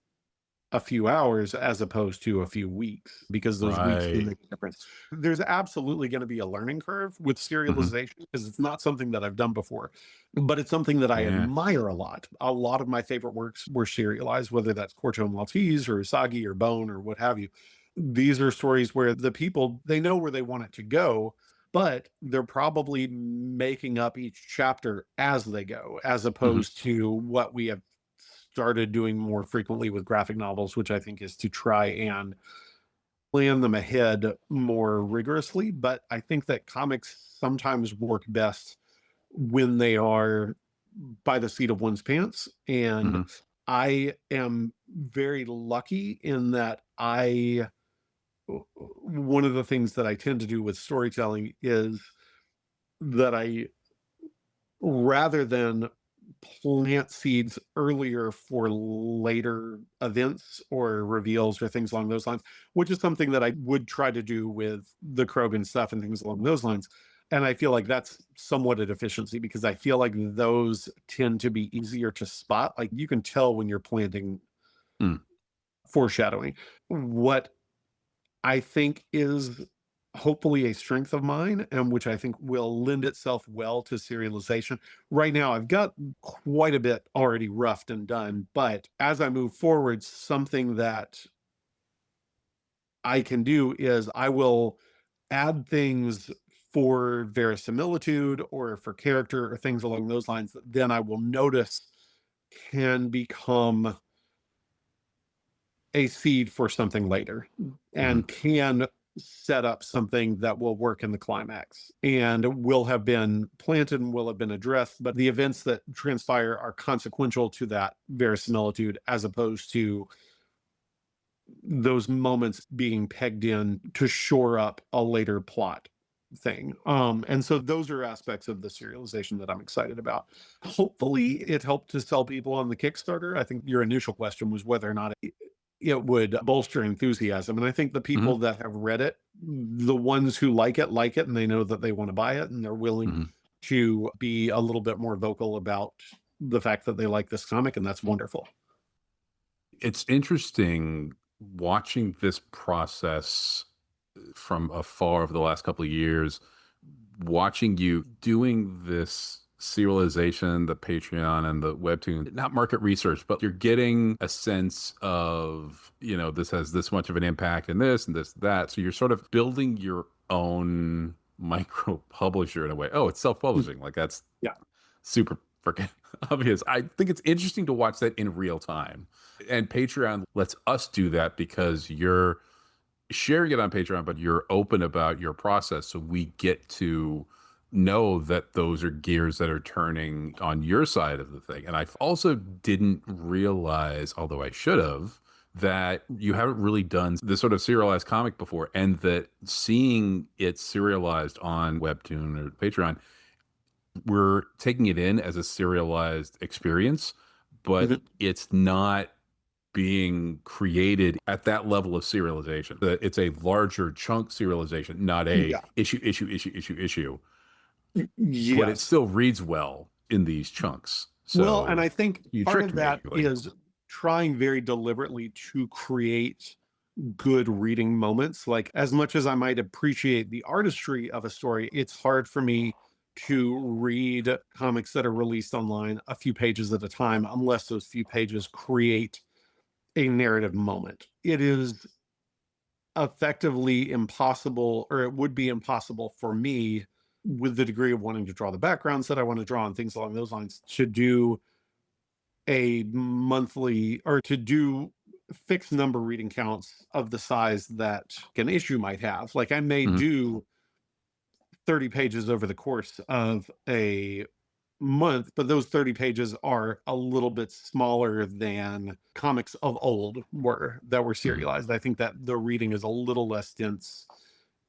a few hours as opposed to a few weeks, because those weeks can Right. make a difference. There's absolutely going to be a learning curve with Hmm. serialization because it's not something that I've done before, but it's something that I Yeah. admire a lot. A lot of my favorite works were serialized, whether that's Corto Maltese or Usagi or Bone or what have you. These are stories where the people, they know where they want it to go, but they're probably making up each chapter as they go, as Hmm. opposed to what we have started doing more frequently with graphic novels, which I think is to try and plan them ahead more rigorously. But I think that comics sometimes work best when they are by the seat of one's pants. And Hmm. I am very lucky in that one of the things that I tend to do with storytelling is that I, rather than plant seeds earlier for later events or reveals or things along those lines, which is something that I would try to do with the CROGAN stuff and things along those lines. And I feel like that's somewhat a deficiency because I feel like those tend to be easier to spot. Like you can tell when you're planting Mm. foreshadowing. What I think is hopefully a strength of mine and which I think will lend itself well to serialization. Right now, I've got quite a bit already roughed and done, but as I move forward, something that I can do is I will add things for verisimilitude or for character or things along those lines that then I will notice can become a seed for something later Hmm. and can set up something that will work in the climax and will have been planted and will have been addressed, but the events that transpire are consequential to that verisimilitude as opposed to those moments being pegged in to shore up a later plot thing. And so those are aspects of the serialization that I'm excited about. Hopefully it helped to sell people on the Kickstarter. I think your initial question was whether or not it would bolster enthusiasm. And I think the Hmm. people that have read it, the ones who like it, and they know that they want to buy it, and they're willing Hmm. to be a little bit more vocal about the fact that they like this comic, and that's wonderful. It's interesting watching this process from afar over the last couple of years, watching you doing this serialization, the Patreon and the webtoon, not market research, but you're getting a sense of, this has this much of an impact and this and this, that. So you're sort of building your own micro publisher in a way. Oh, it's self-publishing. Like that's Yeah. super freaking obvious. I think it's interesting to watch that in real time. And Patreon lets us do that because you're sharing it on Patreon, but you're open about your process. So we get to know that those are gears that are turning on your side of the thing. And I also didn't realize, although I should have, that you haven't really done this sort of serialized comic before, and that seeing it serialized on Webtoon or Patreon, we're taking it in as a serialized experience, but Mhm. it's not being created at that level of serialization. It's a larger chunk serialization, not a Yeah. issue, issue, issue, issue, issue, but it Yes. still reads well in these chunks. Well, and So I think you part tricked of me. that is trying very deliberately to create good reading moments. Like, as much as I might appreciate the artistry of a story, it's hard for me to read comics that are released online a few pages at a time unless those few pages create a narrative moment. It is effectively impossible, or it would be impossible for me, with the degree of wanting to draw the backgrounds that I want to draw and things along those lines, to do a monthly, or to do fixed number reading counts of the size that an issue might have. Like, I may Mhm. do 30 pages over the course of a month, but those 30 pages are a little bit smaller than comics of old were that were Mhm. serialized. I think that the reading is a little less dense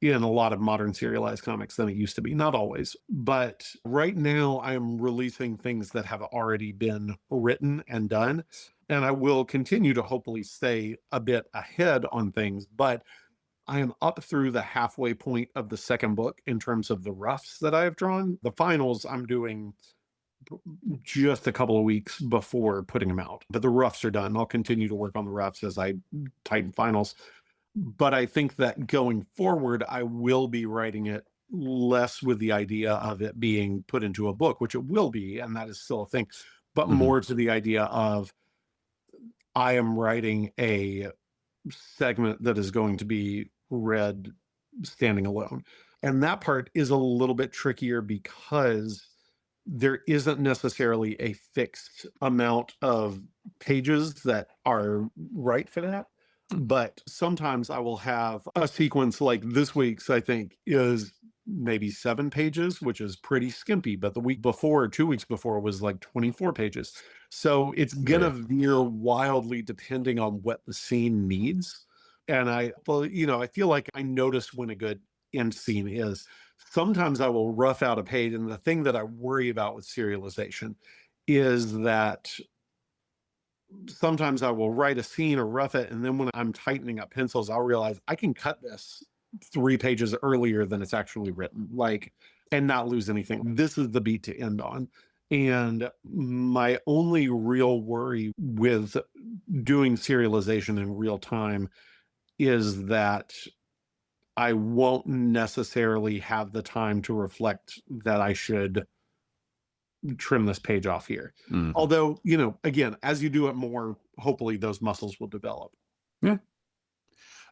in a lot of modern serialized comics than it used to be. Not always, but right now I'm releasing things that have already been written and done. And I will continue to hopefully stay a bit ahead on things, but I am up through the halfway point of the second book in terms of the roughs that I have drawn. The finals I'm doing just a couple of weeks before putting them out, but the roughs are done. I'll continue to work on the roughs as I tighten finals. But I think that going forward, I will be writing it less with the idea of it being put into a book, which it will be, and that is still a thing, but Mhm. more to the idea of I am writing a segment that is going to be read standing alone. And that part is a little bit trickier because there isn't necessarily a fixed amount of pages that are right for that. But sometimes I will have a sequence like this week's, I think, is maybe 7 pages, which is pretty skimpy. But the week before, 2 weeks before, was like 24 pages. So it's going to Yeah. veer wildly depending on what the scene needs. And I feel like I notice when a good end scene is. Sometimes I will rough out a page. And the thing that I worry about with serialization is that sometimes I will write a scene or rough it, and then when I'm tightening up pencils, I'll realize I can cut this 3 pages earlier than it's actually written, like, and not lose anything. This is the beat to end on. And my only real worry with doing serialization in real time is that I won't necessarily have the time to reflect that I should trim this page off here. Mhm. Although, again, as you do it more, hopefully those muscles will develop. Yeah.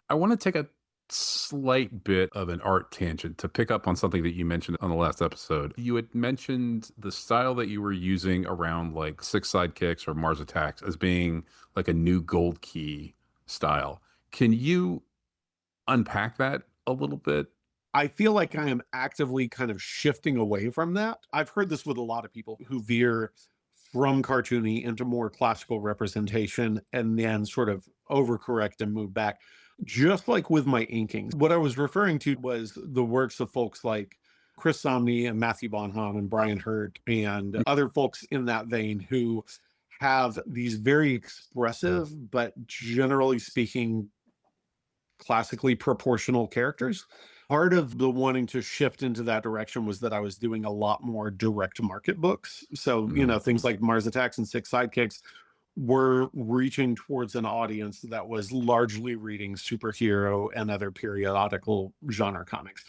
I want to take a slight bit of an art tangent to pick up on something that you mentioned on the last episode. You had mentioned the style that you were using around like Six Sidekicks or Mars Attacks as being like a new gold key style. Can you unpack that a little bit? I feel like I am actively kind of shifting away from that. I've heard this with a lot of people who veer from cartoony into more classical representation and then sort of overcorrect and move back. Just like with my inkings, what I was referring to was the works of folks like Chris Somney and Matthew Bonham and Brian Hurt and other folks in that vein who have these very expressive, but generally speaking, classically proportional characters. Part of the wanting to shift into that direction was that I was doing a lot more direct market books. So, Mhm. things like Mars Attacks and Six Sidekicks were reaching towards an audience that was largely reading superhero and other periodical genre comics.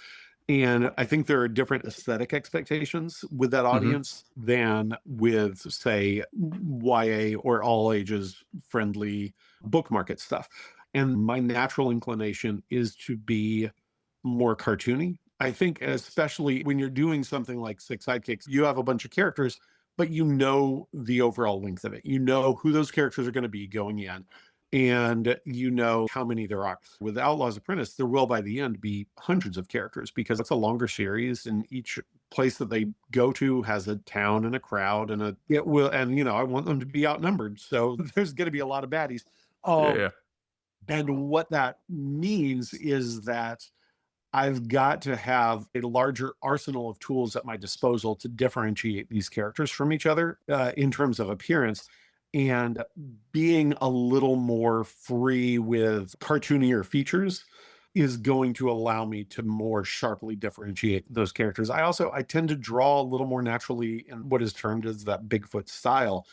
And I think there are different aesthetic expectations with that Mhm. audience than with, say, YA or all ages friendly book market stuff. And my natural inclination is to be more cartoony. I think, especially when you're doing something like Six Sidekicks, you have a bunch of characters, but you know the overall length of it. You know who those characters are going to be going in, and you know how many there are. With Outlaw's Apprentice, there will by the end be hundreds of characters because it's a longer series, and each place that they go to has a town and a crowd and I want them to be outnumbered. So there's going to be a lot of baddies. Um, Yeah. and what that means is that I've got to have a larger arsenal of tools at my disposal to differentiate these characters from each other in terms of appearance, and being a little more free with cartoonier features is going to allow me to more sharply differentiate those characters. I tend to draw a little more naturally in what is termed as that Bigfoot style,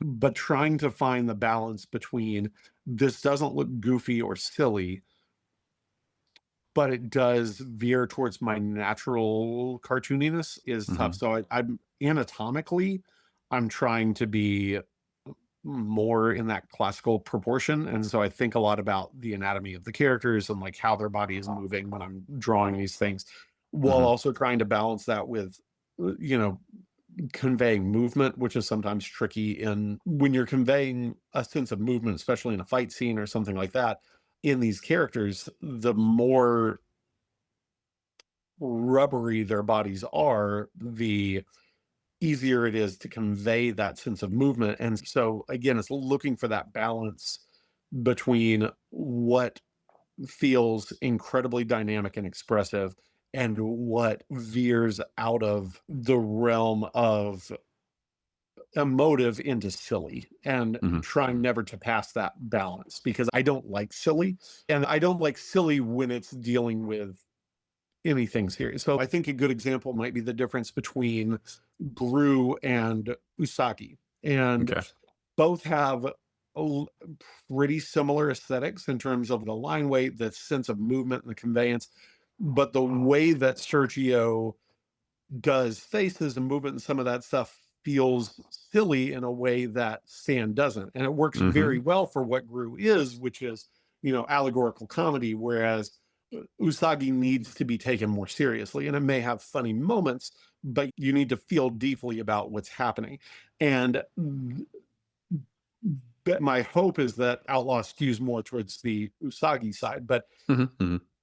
but trying to find the balance between this doesn't look goofy or silly, but it does veer towards my natural cartooniness is tough. So I'm anatomically, I'm trying to be more in that classical proportion. And so I think a lot about the anatomy of the characters and like how their body is moving when I'm drawing these things, while also trying to balance that with, you know, conveying movement, which is sometimes tricky in when you're conveying a sense of movement, especially in a fight scene or something like that. In these characters, the more rubbery their bodies are, the easier it is to convey that sense of movement. And so again, it's looking for that balance between what feels incredibly dynamic and expressive and what veers out of the realm of emotive into silly, and trying never to pass that balance, because I don't like silly, and I don't like silly when it's dealing with anything serious. So I think a good example might be the difference between Gru and Usagi. And both have pretty similar aesthetics in terms of the line weight, the sense of movement, and the conveyance. But the way that Sergio does faces and movement and some of that stuff feels silly in a way that Sand doesn't. And it works very well for what Gru is, which is, you know, allegorical comedy, whereas Usagi needs to be taken more seriously, and it may have funny moments, but you need to feel deeply about what's happening. And my hope is that Outlaw skews more towards the Usagi side, but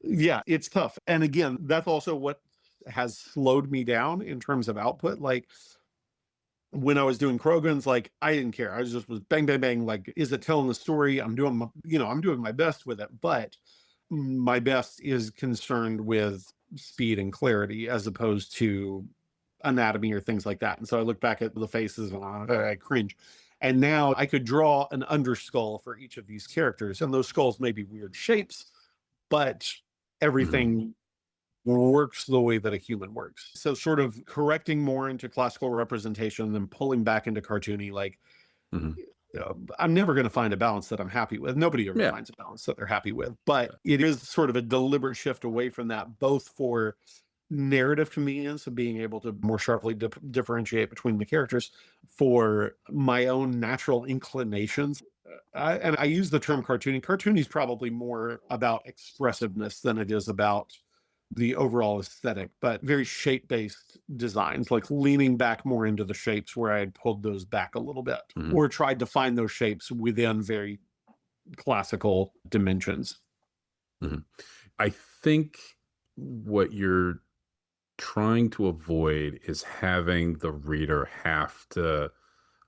yeah, it's tough. And again, that's also what has slowed me down in terms of output. Like when I was doing CROGANs, like I didn't care. I was bang, bang, bang. Like, is it telling the story? I'm doing my, you know, I'm doing my best with it, but my best is concerned with speed and clarity as opposed to anatomy or things like that. And so I look back at the faces and I cringe. And now I could draw an underskull for each of these characters, and those skulls may be weird shapes, but everything works the way that a human works. So sort of correcting more into classical representation and then pulling back into cartoony, like I'm never going to find a balance that I'm happy with. Nobody ever finds a balance that they're happy with, but it is sort of a deliberate shift away from that, both for narrative convenience of being able to more sharply differentiate between the characters, for my own natural inclinations. And I use the term cartoony. Cartoony is probably more about expressiveness than it is about the overall aesthetic, but very shape-based designs, like leaning back more into the shapes where I had pulled those back a little bit, or tried to find those shapes within very classical dimensions. I think what you're trying to avoid is having the reader have to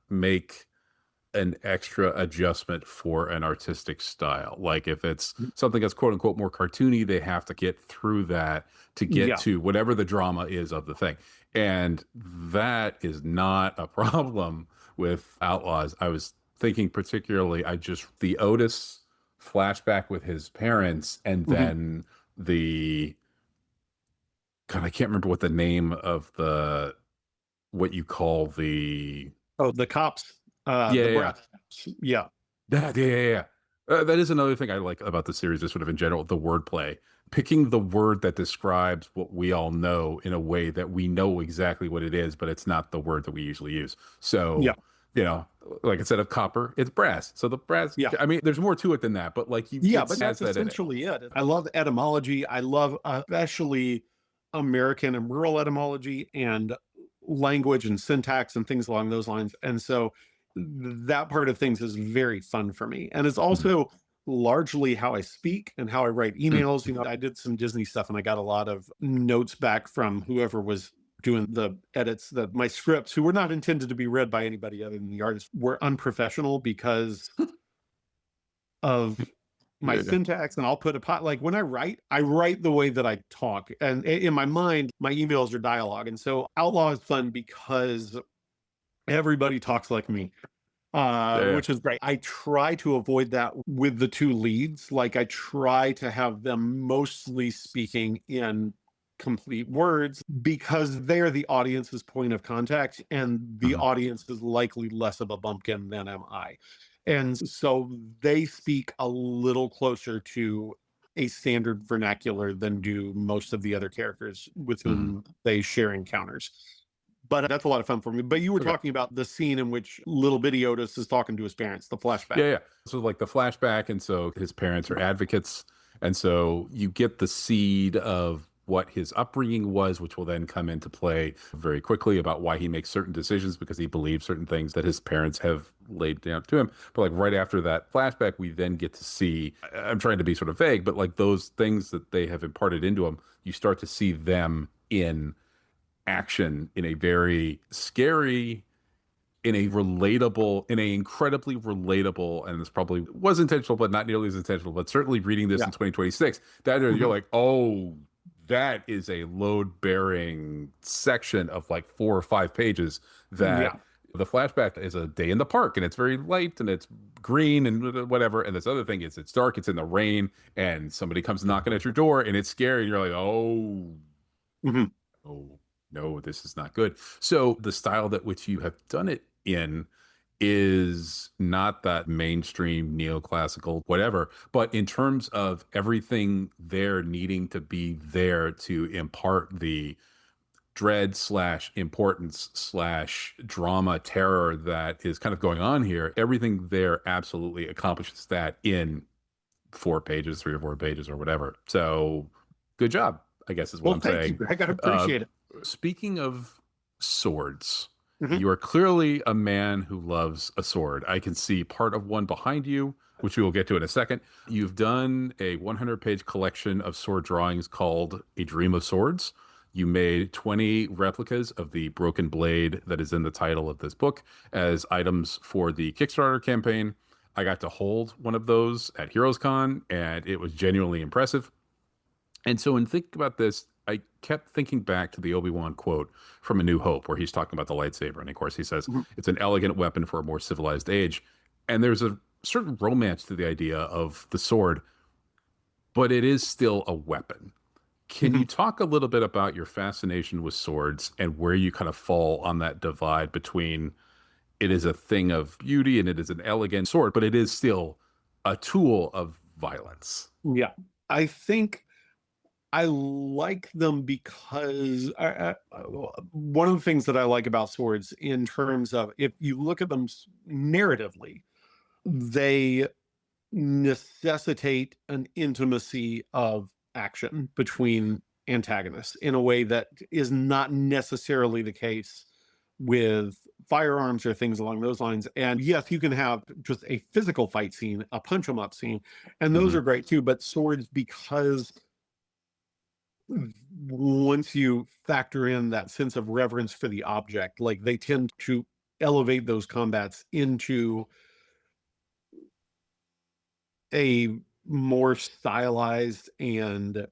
make an extra adjustment for an artistic style. Like if it's something that's quote unquote more cartoony, they have to get through that to get to whatever the drama is of the thing. And that is not a problem with Outlaws. I was thinking particularly, the Otis flashback with his parents, and then God, I can't remember what the name of what you call the cops. That is another thing I like about the series, is sort of in general, the wordplay. Picking the word that describes what we all know in a way that we know exactly what it is, but it's not the word that we usually use. So, you know, like instead of copper, it's brass. So the brass, I mean, there's more to it than that, but like but that's essentially it. I love etymology. I love especially American and rural etymology and language and syntax and things along those lines. And so that part of things is very fun for me. And it's also largely how I speak and how I write emails. You know, I did some Disney stuff and I got a lot of notes back from whoever was doing the edits, that my scripts, who were not intended to be read by anybody other than the artist, were unprofessional because of my syntax. And I'll put like when I write the way that I talk, and in my mind, my emails are dialogue. And so Outlaw is fun because everybody talks like me. Yeah. which is great. I try to avoid that with the two leads. Like I try to have them mostly speaking in complete words because they're the audience's point of contact, and the Mhm. audience is likely less of a bumpkin than am I. And so they speak a little closer to a standard vernacular than do most of the other characters with Mhm. whom they share encounters. But that's a lot of fun for me. But you were Okay. talking about the scene in which little bitty Otis is talking to his parents, the flashback. Yeah, yeah. So like the flashback, and so his parents are advocates, and so you get the seed of what his upbringing was, which will then come into play very quickly about why he makes certain decisions because he believes certain things that his parents have laid down to him. But like right after that flashback, we then get to see, I'm trying to be sort of vague, but like those things that they have imparted into him, you start to see them in action in a very scary, in a relatable, in a incredibly relatable, and this probably was intentional, but not nearly as intentional, but certainly reading this Yeah. in 2026, that you're Mhm. like, oh, that is a load bearing section of like 4 or 5 pages that Yeah. the flashback is a day in the park and it's very light and it's green and whatever. And this other thing is it's dark, it's in the rain, and somebody comes knocking at your door and it's scary. And you're like, oh, Mhm. oh no, this is not good. So the style that which you have done it in is not that mainstream neoclassical whatever, but in terms of everything there needing to be there to impart the dread slash importance slash drama terror that is kind of going on here, everything there absolutely accomplishes that in 4 pages, 3 or 4 pages or whatever. So good job, I guess is what Well, I'm thank you, saying. Greg. I uh, appreciate it. Speaking of swords, Mhm. you are clearly a man who loves a sword. I can see part of one behind you, which we will get to in a second. You've done a 100-page collection of sword drawings called A Dream of Swords. You made 20 replicas of the broken blade that is in the title of this book as items for the Kickstarter campaign. I got to hold one of those at HeroesCon, and it was genuinely impressive. And so, in thinking about this, I kept thinking back to the Obi-Wan quote from A New Hope, where he's talking about the lightsaber. And of course, he says, Mhm. it's an elegant weapon for a more civilized age. And there's a certain romance to the idea of the sword, but it is still a weapon. Can you Mhm. talk a little bit about your fascination with swords and where you kind of fall on that divide between it is a thing of beauty and it is an elegant sword, but it is still a tool of violence? Yeah. I think I like them because one of the things that I like about swords, in terms of if you look at them narratively, they necessitate an intimacy of action between antagonists in a way that is not necessarily the case with firearms or things along those lines. And yes, you can have just a physical fight scene, a punch 'em up scene, and those Hmm. are great too. But swords, because once you factor in that sense of reverence for the object, like they tend to elevate those combats into a more stylized and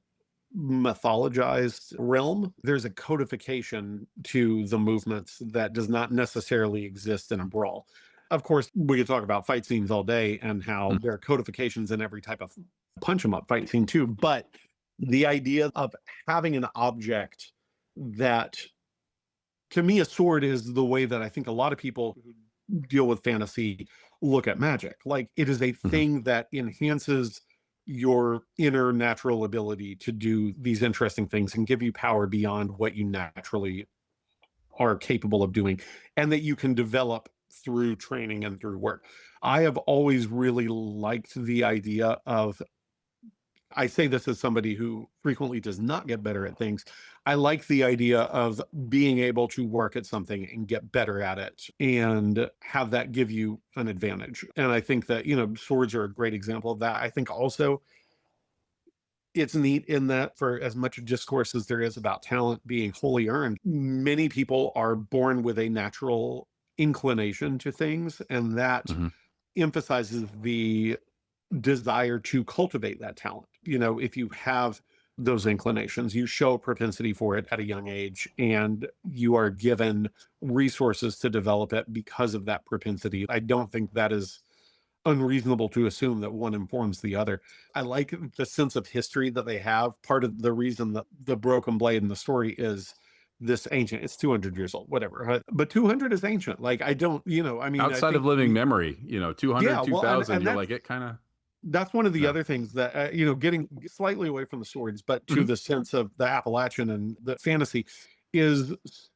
mythologized realm. There's a codification to the movements that does not necessarily exist in a brawl. Of course, we could talk about fight scenes all day and how there are codifications in every type of punch 'em up fight scene too. But the idea of having an object that, to me, a sword is the way that I think a lot of people who deal with fantasy look at magic. Like it is a Hmm. thing that enhances your inner natural ability to do these interesting things and give you power beyond what you naturally are capable of doing, and that you can develop through training and through work. I have always really liked the idea of, I say this as somebody who frequently does not get better at things. I like the idea of being able to work at something and get better at it and have that give you an advantage. And I think that, swords are a great example of that. I think also it's neat in that, for as much discourse as there is about talent being wholly earned, many people are born with a natural inclination to things, and that Hmm. emphasizes the desire to cultivate that talent. If you have those inclinations. You show a propensity for it at a young age, and you are given resources to develop it because of that propensity. I don't think that is unreasonable to assume that one informs the other. I like the sense of history that they have. Part of the reason that the broken blade in the story is this ancient, it's 200 years old, whatever. But 200 is ancient. Like, I don't, I mean, I Outside of think living memory, 200, yeah, well, 2000, and you're that's like, it kind of, that's one of the yeah. other things that getting slightly away from the swords, but to Mhm. the sense of the Appalachian and the fantasy, is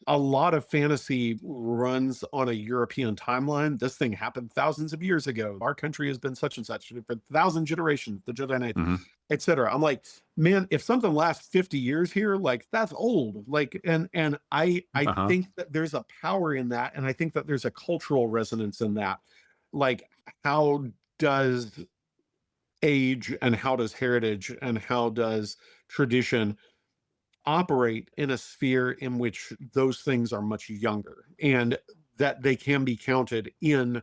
a lot of fantasy runs on a European timeline. This thing happened thousands of years ago. Our country has been such and such for 1,000 generations, the Jedi Knight, Mhm. etc. I'm like, man, if something lasts 50 years here, like, that's old. Like, and I Uh-huh. think that there's a power in that, and I think that there's a cultural resonance in that. Like, how does age and how does heritage and how does tradition operate in a sphere in which those things are much younger, and that they can be counted in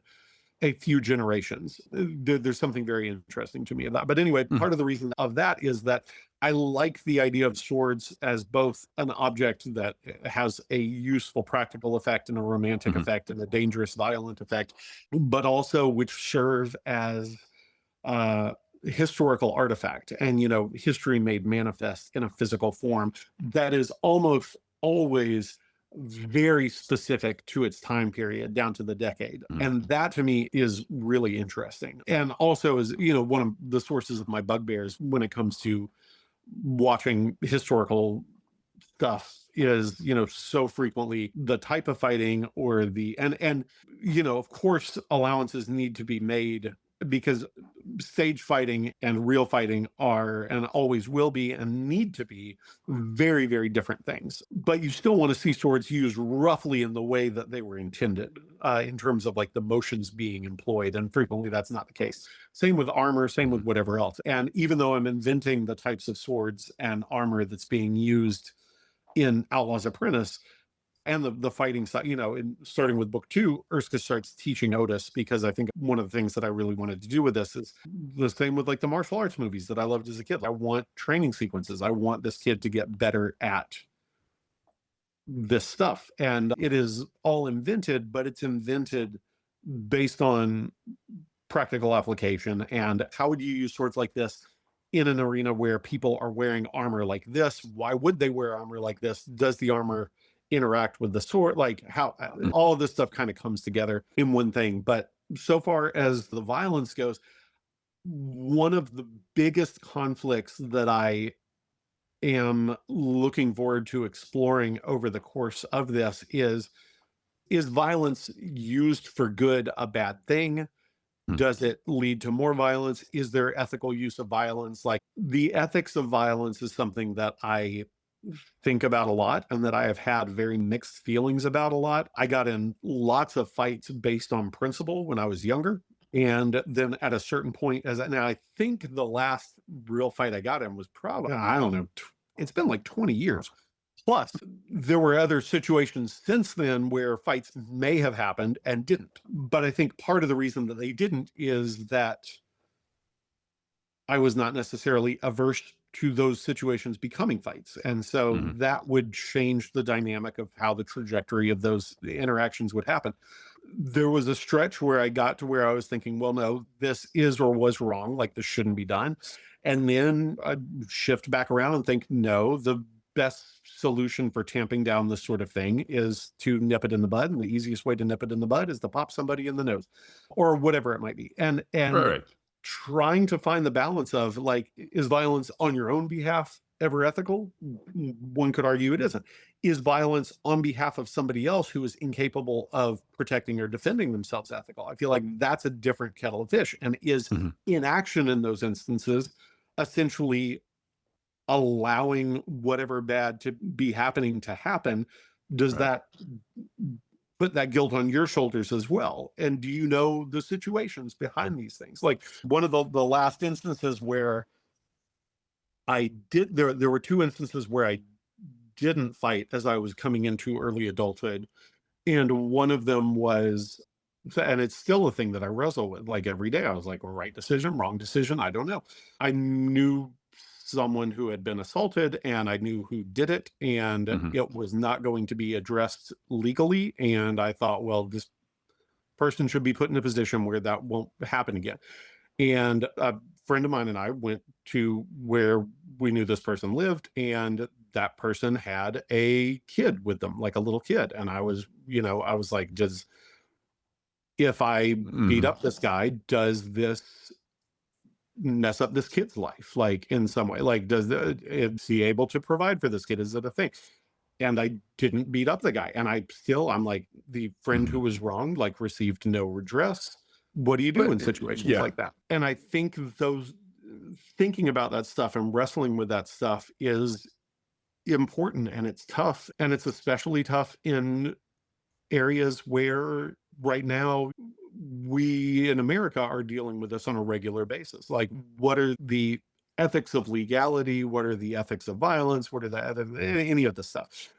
a few generations? There's something very interesting to me of that. But anyway, Mhm. part of the reason of that is that I like the idea of swords as both an object that has a useful practical effect and a romantic Mhm. effect and a dangerous violent effect, but also which serve as uh historical artifact, and history made manifest in a physical form that is almost always very specific to its time period, down to the decade. Mhm. And that to me is really interesting, and also is one of the sources of my bugbears when it comes to watching historical stuff, is so frequently the type of fighting or the and of course allowances need to be made, because stage fighting and real fighting are, and always will be and need to be, very, very different things. But you still want to see swords used roughly in the way that they were intended, in terms of like the motions being employed, and frequently that's not the case. Same with armor, same with Mhm. whatever else. And even though I'm inventing the types of swords and armor that's being used in Outlaw's Apprentice, and the fighting side, in starting with book 2, Erskine starts teaching Otis, because I think one of the things that I really wanted to do with this is the same with like the martial arts movies that I loved as a kid. I want training sequences. I want this kid to get better at this stuff. And it is all invented, but it's invented based on practical application. And how would you use swords like this in an arena where people are wearing armor like this? Why would they wear armor like this? Does the armor interact with the sword? Like, how Mhm. all of this stuff kind of comes together in one thing. But so far as the violence goes, one of the biggest conflicts that I am looking forward to exploring over the course of this is violence used for good a bad thing? Mhm. Does it lead to more violence? Is there ethical use of violence? Like, the ethics of violence is something that I think about a lot, and that I have had very mixed feelings about a lot. I got in lots of fights based on principle when I was younger. And then at a certain point, now I think the last real fight I got in was probably, I don't know, it's been like 20 years. Plus, there were other situations since then where fights may have happened and didn't. But I think part of the reason that they didn't is that I was not necessarily averse to those situations becoming fights. And so Mhm. that would change the dynamic of how the trajectory of those interactions would happen. There was a stretch where I got to where I was thinking, well, no, this is or was wrong. Like, this shouldn't be done. And then I'd shift back around and think, no, the best solution for tamping down this sort of thing is to nip it in the bud. And the easiest way to nip it in the bud is to pop somebody in the nose or whatever it might be. And Right. trying to find the balance of, like, is violence on your own behalf ever ethical? One could argue it isn't. Is violence on behalf of somebody else who is incapable of protecting or defending themselves ethical? I feel like that's a different kettle of fish. And is Mhm. inaction in those instances essentially allowing whatever bad to be happening to happen? Does Right. that put that guilt on your shoulders as well? And do you know the situations behind these things? Like, one of the last instances where I did, there were 2 instances where I didn't fight as I was coming into early adulthood. And one of them was, and it's still a thing that I wrestle with like every day. I was like, right decision, wrong decision, I don't know. I knew someone who had been assaulted, and I knew who did it, and it was not going to be addressed legally. And I thought, well, this person should be put in a position where that won't happen again. And a friend of mine and I went to where we knew this person lived, and that person had a kid with them, like a little kid. And I was like, if I beat up this guy, does this mess up this kid's life, like in some way? Like, is he able to provide for this kid? Is it a thing? And I didn't beat up the guy. And I'm like, the friend who was wronged, like, received no redress. What do you do in situations like that? And I think thinking about that stuff and wrestling with that stuff is important, and it's tough. And it's especially tough in areas where right now we in America are dealing with this on a regular basis. Like, what are the ethics of legality? What are the ethics of violence? What are any of this stuff?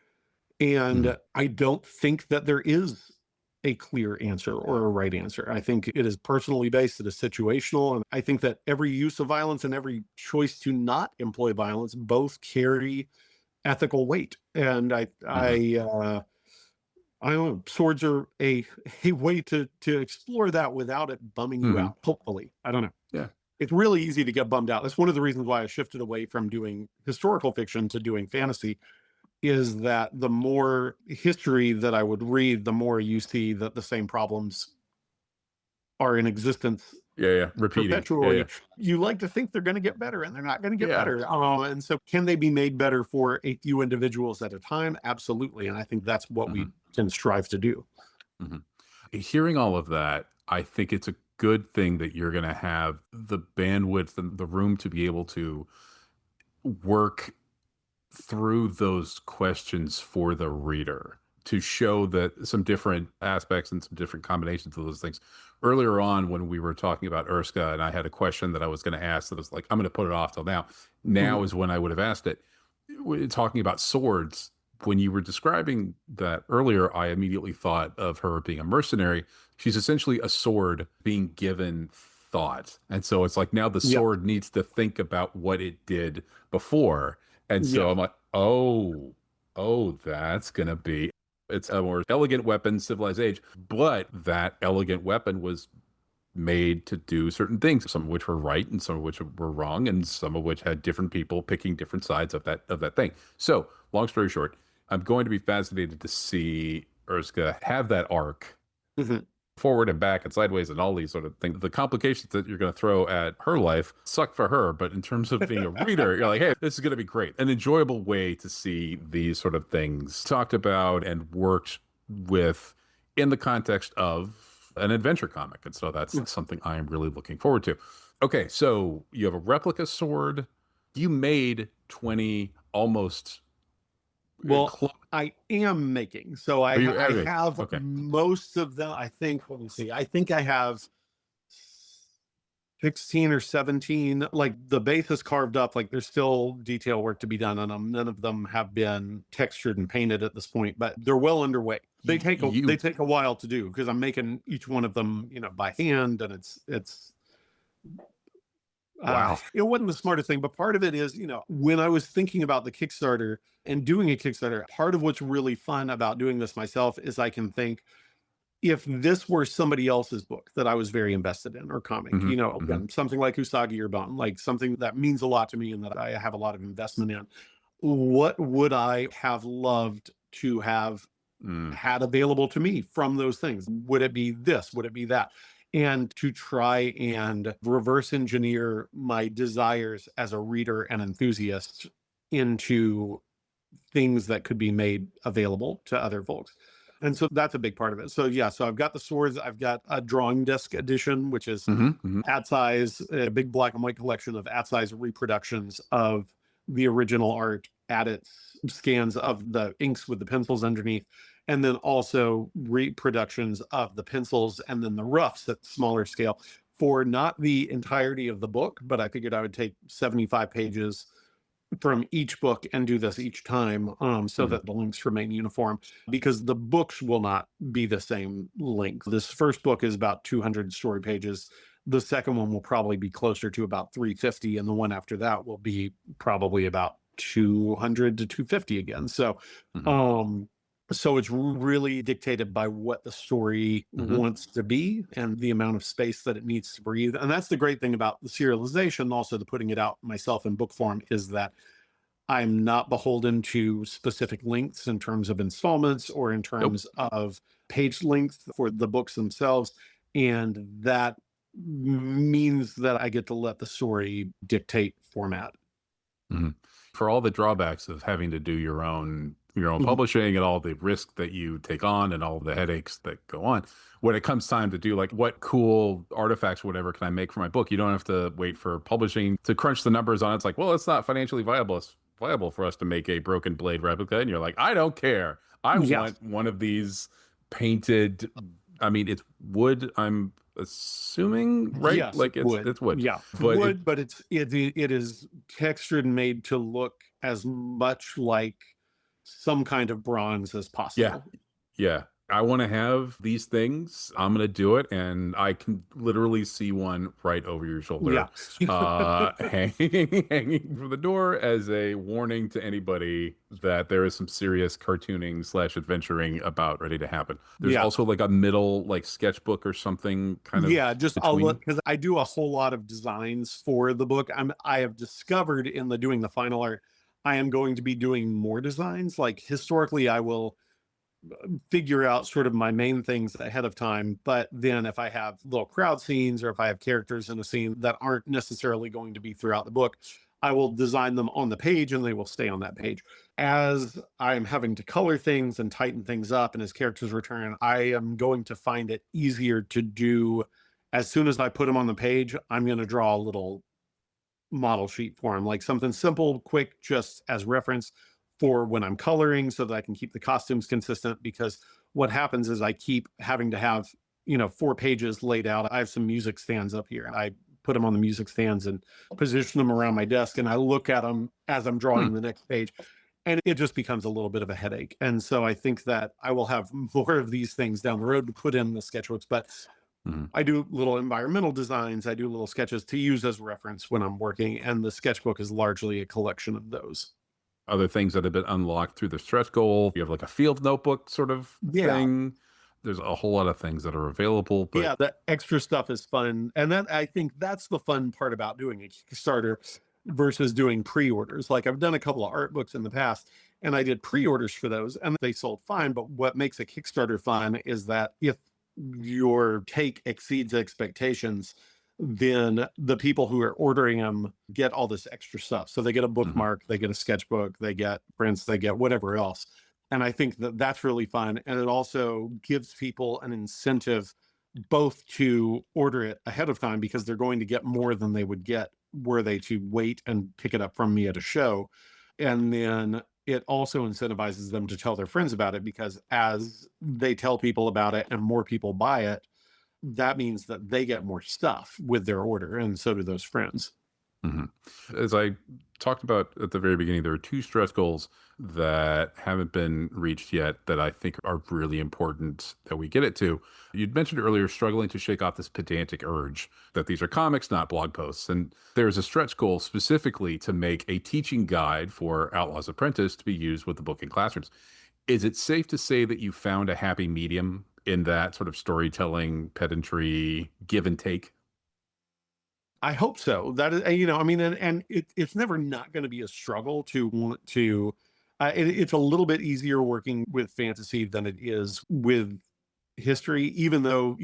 And I don't think that there is a clear answer or a right answer. I think it is personally based. It is situational. And I think that every use of violence and every choice to not employ violence both carry ethical weight. And I don't know, swords are a way to explore that without it bumming you out, hopefully. I don't know. Yeah. It's really easy to get bummed out. That's one of the reasons why I shifted away from doing historical fiction to doing fantasy, is that the more history that I would read, the more you see that the same problems are in existence. Repeating. Perpetually. You like to think they're going to get better, and they're not going to get better. And so can they be made better for a few individuals at a time? Absolutely. And I think that's what we can strive to do. Hearing all of that, I think it's a good thing that you're going to have the bandwidth and the room to be able to work through those questions for the reader, to show that some different aspects and some different combinations of those things. Earlier on, when we were talking about Erska, and I had a question that I was going to ask that was like, I'm going to put it off till now. Now is when I would have asked it. Talking about swords, when you were describing that earlier, I immediately thought of her being a mercenary. She's essentially a sword being given thought. And so it's like, now the sword needs to think about what it did before. And so I'm like, oh, that's going to be, it's a more elegant weapon, civilized age, but that elegant weapon was made to do certain things, some of which were right and some of which were wrong, and some of which had different people picking different sides of that thing. So long story short, I'm going to be fascinated to see Erska have that arc forward and back and sideways and all these sort of things. The complications that you're going to throw at her life suck for her, but in terms of being a reader, you're like, hey, this is going to be great. An enjoyable way to see these sort of things talked about and worked with in the context of an adventure comic. And so that's something I am really looking forward to. Okay, so you have a replica sword. You made 20 almost... I am making. So I have most of them. I think, let me see. I think I have 16 or 17. Like, the base is carved up. Like, there's still detail work to be done on them. None of them have been textured and painted at this point, but they're well underway. They take a while to do, because I'm making each one of them, by hand, and it's wow. It wasn't the smartest thing, but part of it is, when I was thinking about the Kickstarter and doing a Kickstarter, part of what's really fun about doing this myself is I can think, if this were somebody else's book that I was very invested in, or comic, again, something like Usagi or Bone, like something that means a lot to me and that I have a lot of investment in, what would I have loved to have had available to me from those things? Would it be this? Would it be that? And to try and reverse engineer my desires as a reader and enthusiast into things that could be made available to other folks. And so that's a big part of it. So so I've got the swords. I've got a drawing disc edition, which is at size, a big black and white collection of at size reproductions of the original art, added scans of the inks with the pencils underneath, and then also reproductions of the pencils and then the roughs at smaller scale for not the entirety of the book, but I figured I would take 75 pages from each book and do this each time, so that the lengths remain uniform, because the books will not be the same length. This first book is about 200 story pages. The second one will probably be closer to about 350, and the one after that will be probably about 200 to 250 again. So, Mhm. so it's really dictated by what the story Mhm. wants to be and the amount of space that it needs to breathe. And that's the great thing about the serialization, also the putting it out myself in book form, is that I'm not beholden to specific lengths in terms of installments or in Nope. terms of page length for the books themselves. And that means that I get to let the story dictate format. Mhm. For all the drawbacks of having to do your own Mhm. publishing and all the risk that you take on and all the headaches that go on, when it comes time to do like what cool artifacts, whatever, can I make for my book, you don't have to wait for publishing to crunch the numbers on it. It's like, well, it's not financially viable. It's viable for us to make a broken blade replica. And you're like, I don't care. I Yeah. want one of these painted. I mean, it's wood, I'm assuming, right? Yes, it Like it's would. it's wood. Yeah, But it would, but it is textured and made to look as much like some kind of bronze as yeah, possible. yeah. I want to have these things. I'm going to do it. And I can literally see one right over your Yeah. shoulder, hanging from the door as a warning to anybody that there is some serious cartooning slash adventuring about ready to happen. There's Yeah. also like a middle, like sketchbook or something kind of Yeah, just I'll look between. because I do a whole lot of designs for the book. I have discovered in the doing the final art, I am going to be doing more designs. Like historically, I will figure out sort of my main things ahead of time. But then if I have little crowd scenes or if I have characters in a scene that aren't necessarily going to be throughout the book, I will design them on the page and they will stay on that page. As I'm having to color things and tighten things up and as characters return, I am going to find it easier to do. As soon as I put them on the page, I'm going to draw a little model sheet for them, like something simple, quick, just as reference for when I'm coloring so that I can keep the costumes consistent. Because what happens is I keep having to have, 4 pages laid out. I have some music stands up here and I put them on the music stands and position them around my desk. And I look at them as I'm Hmm. drawing the next page. And it just becomes a little bit of a headache. And so I think that I will have more of these things down the road to put in the sketchbooks. But Hmm. I do little environmental designs. I do little sketches to use as reference when I'm working, and the sketchbook is largely a collection of those. Other things that have been unlocked through the stretch goal. You have like a field notebook sort of Yeah, thing. There's a whole lot of things that are available, but yeah, the extra stuff is fun, and that I think that's the fun part about doing a Kickstarter versus doing pre-orders. Like I've done a couple of art books in the past, and I did pre-orders for those, and they sold fine. But what makes a Kickstarter fun is that if your take exceeds expectations, then the people who are ordering them get all this extra stuff. So they get a mhm, bookmark, they get a sketchbook, they get prints, they get whatever else. And I think that that's really fun. And it also gives people an incentive both to order it ahead of time because they're going to get more than they would get were they to wait and pick it up from me at a show. And then it also incentivizes them to tell their friends about it because as they tell people about it and more people buy it, that means that they get more stuff with their order, and so do those friends. mhm. As I talked about at the very beginning, there are two stretch goals that haven't been reached yet that I think are really important that we get it to. You'd mentioned earlier struggling to shake off this pedantic urge that these are comics, not blog posts. And there's a stretch goal specifically to make a teaching guide for Outlaw's Apprentice to be used with the book in classrooms. Is it safe to say that you found a happy medium in that sort of storytelling, pedantry, give and take? I hope so. That is, I mean, and it's never not going to be a struggle to want to. It's a little bit easier working with fantasy than it is with history, even though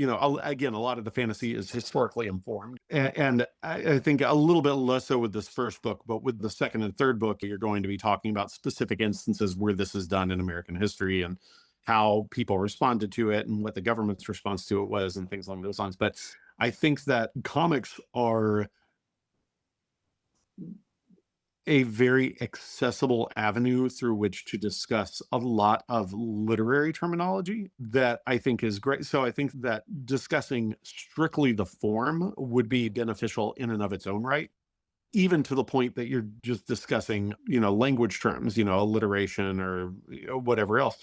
again, a lot of the fantasy is historically informed, and I think a little bit less so with this first book, but with the second and third book, you're going to be talking about specific instances where this is done in American history and how people responded to it and what the government's response to it was and things along those lines. But I think that comics are a very accessible avenue through which to discuss a lot of literary terminology that I think is great. So I think that discussing strictly the form would be beneficial in and of its own right, even to the point that you're just discussing, language terms, alliteration or whatever else.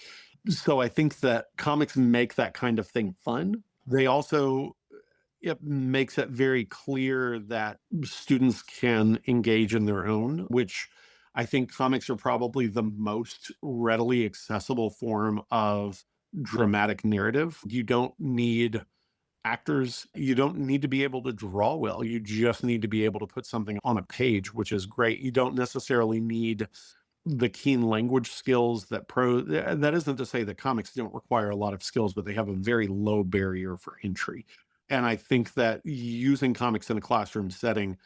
So I think that comics make that kind of thing fun. They also it makes it very clear that students can engage in their own, which I think comics are probably the most readily accessible form of dramatic narrative. You don't need actors. You don't need to be able to draw well. You just need to be able to put something on a page, which is great. You don't necessarily need the keen language skills that isn't to say that comics don't require a lot of skills, but they have a very low barrier for entry. And I think that using comics in a classroom setting,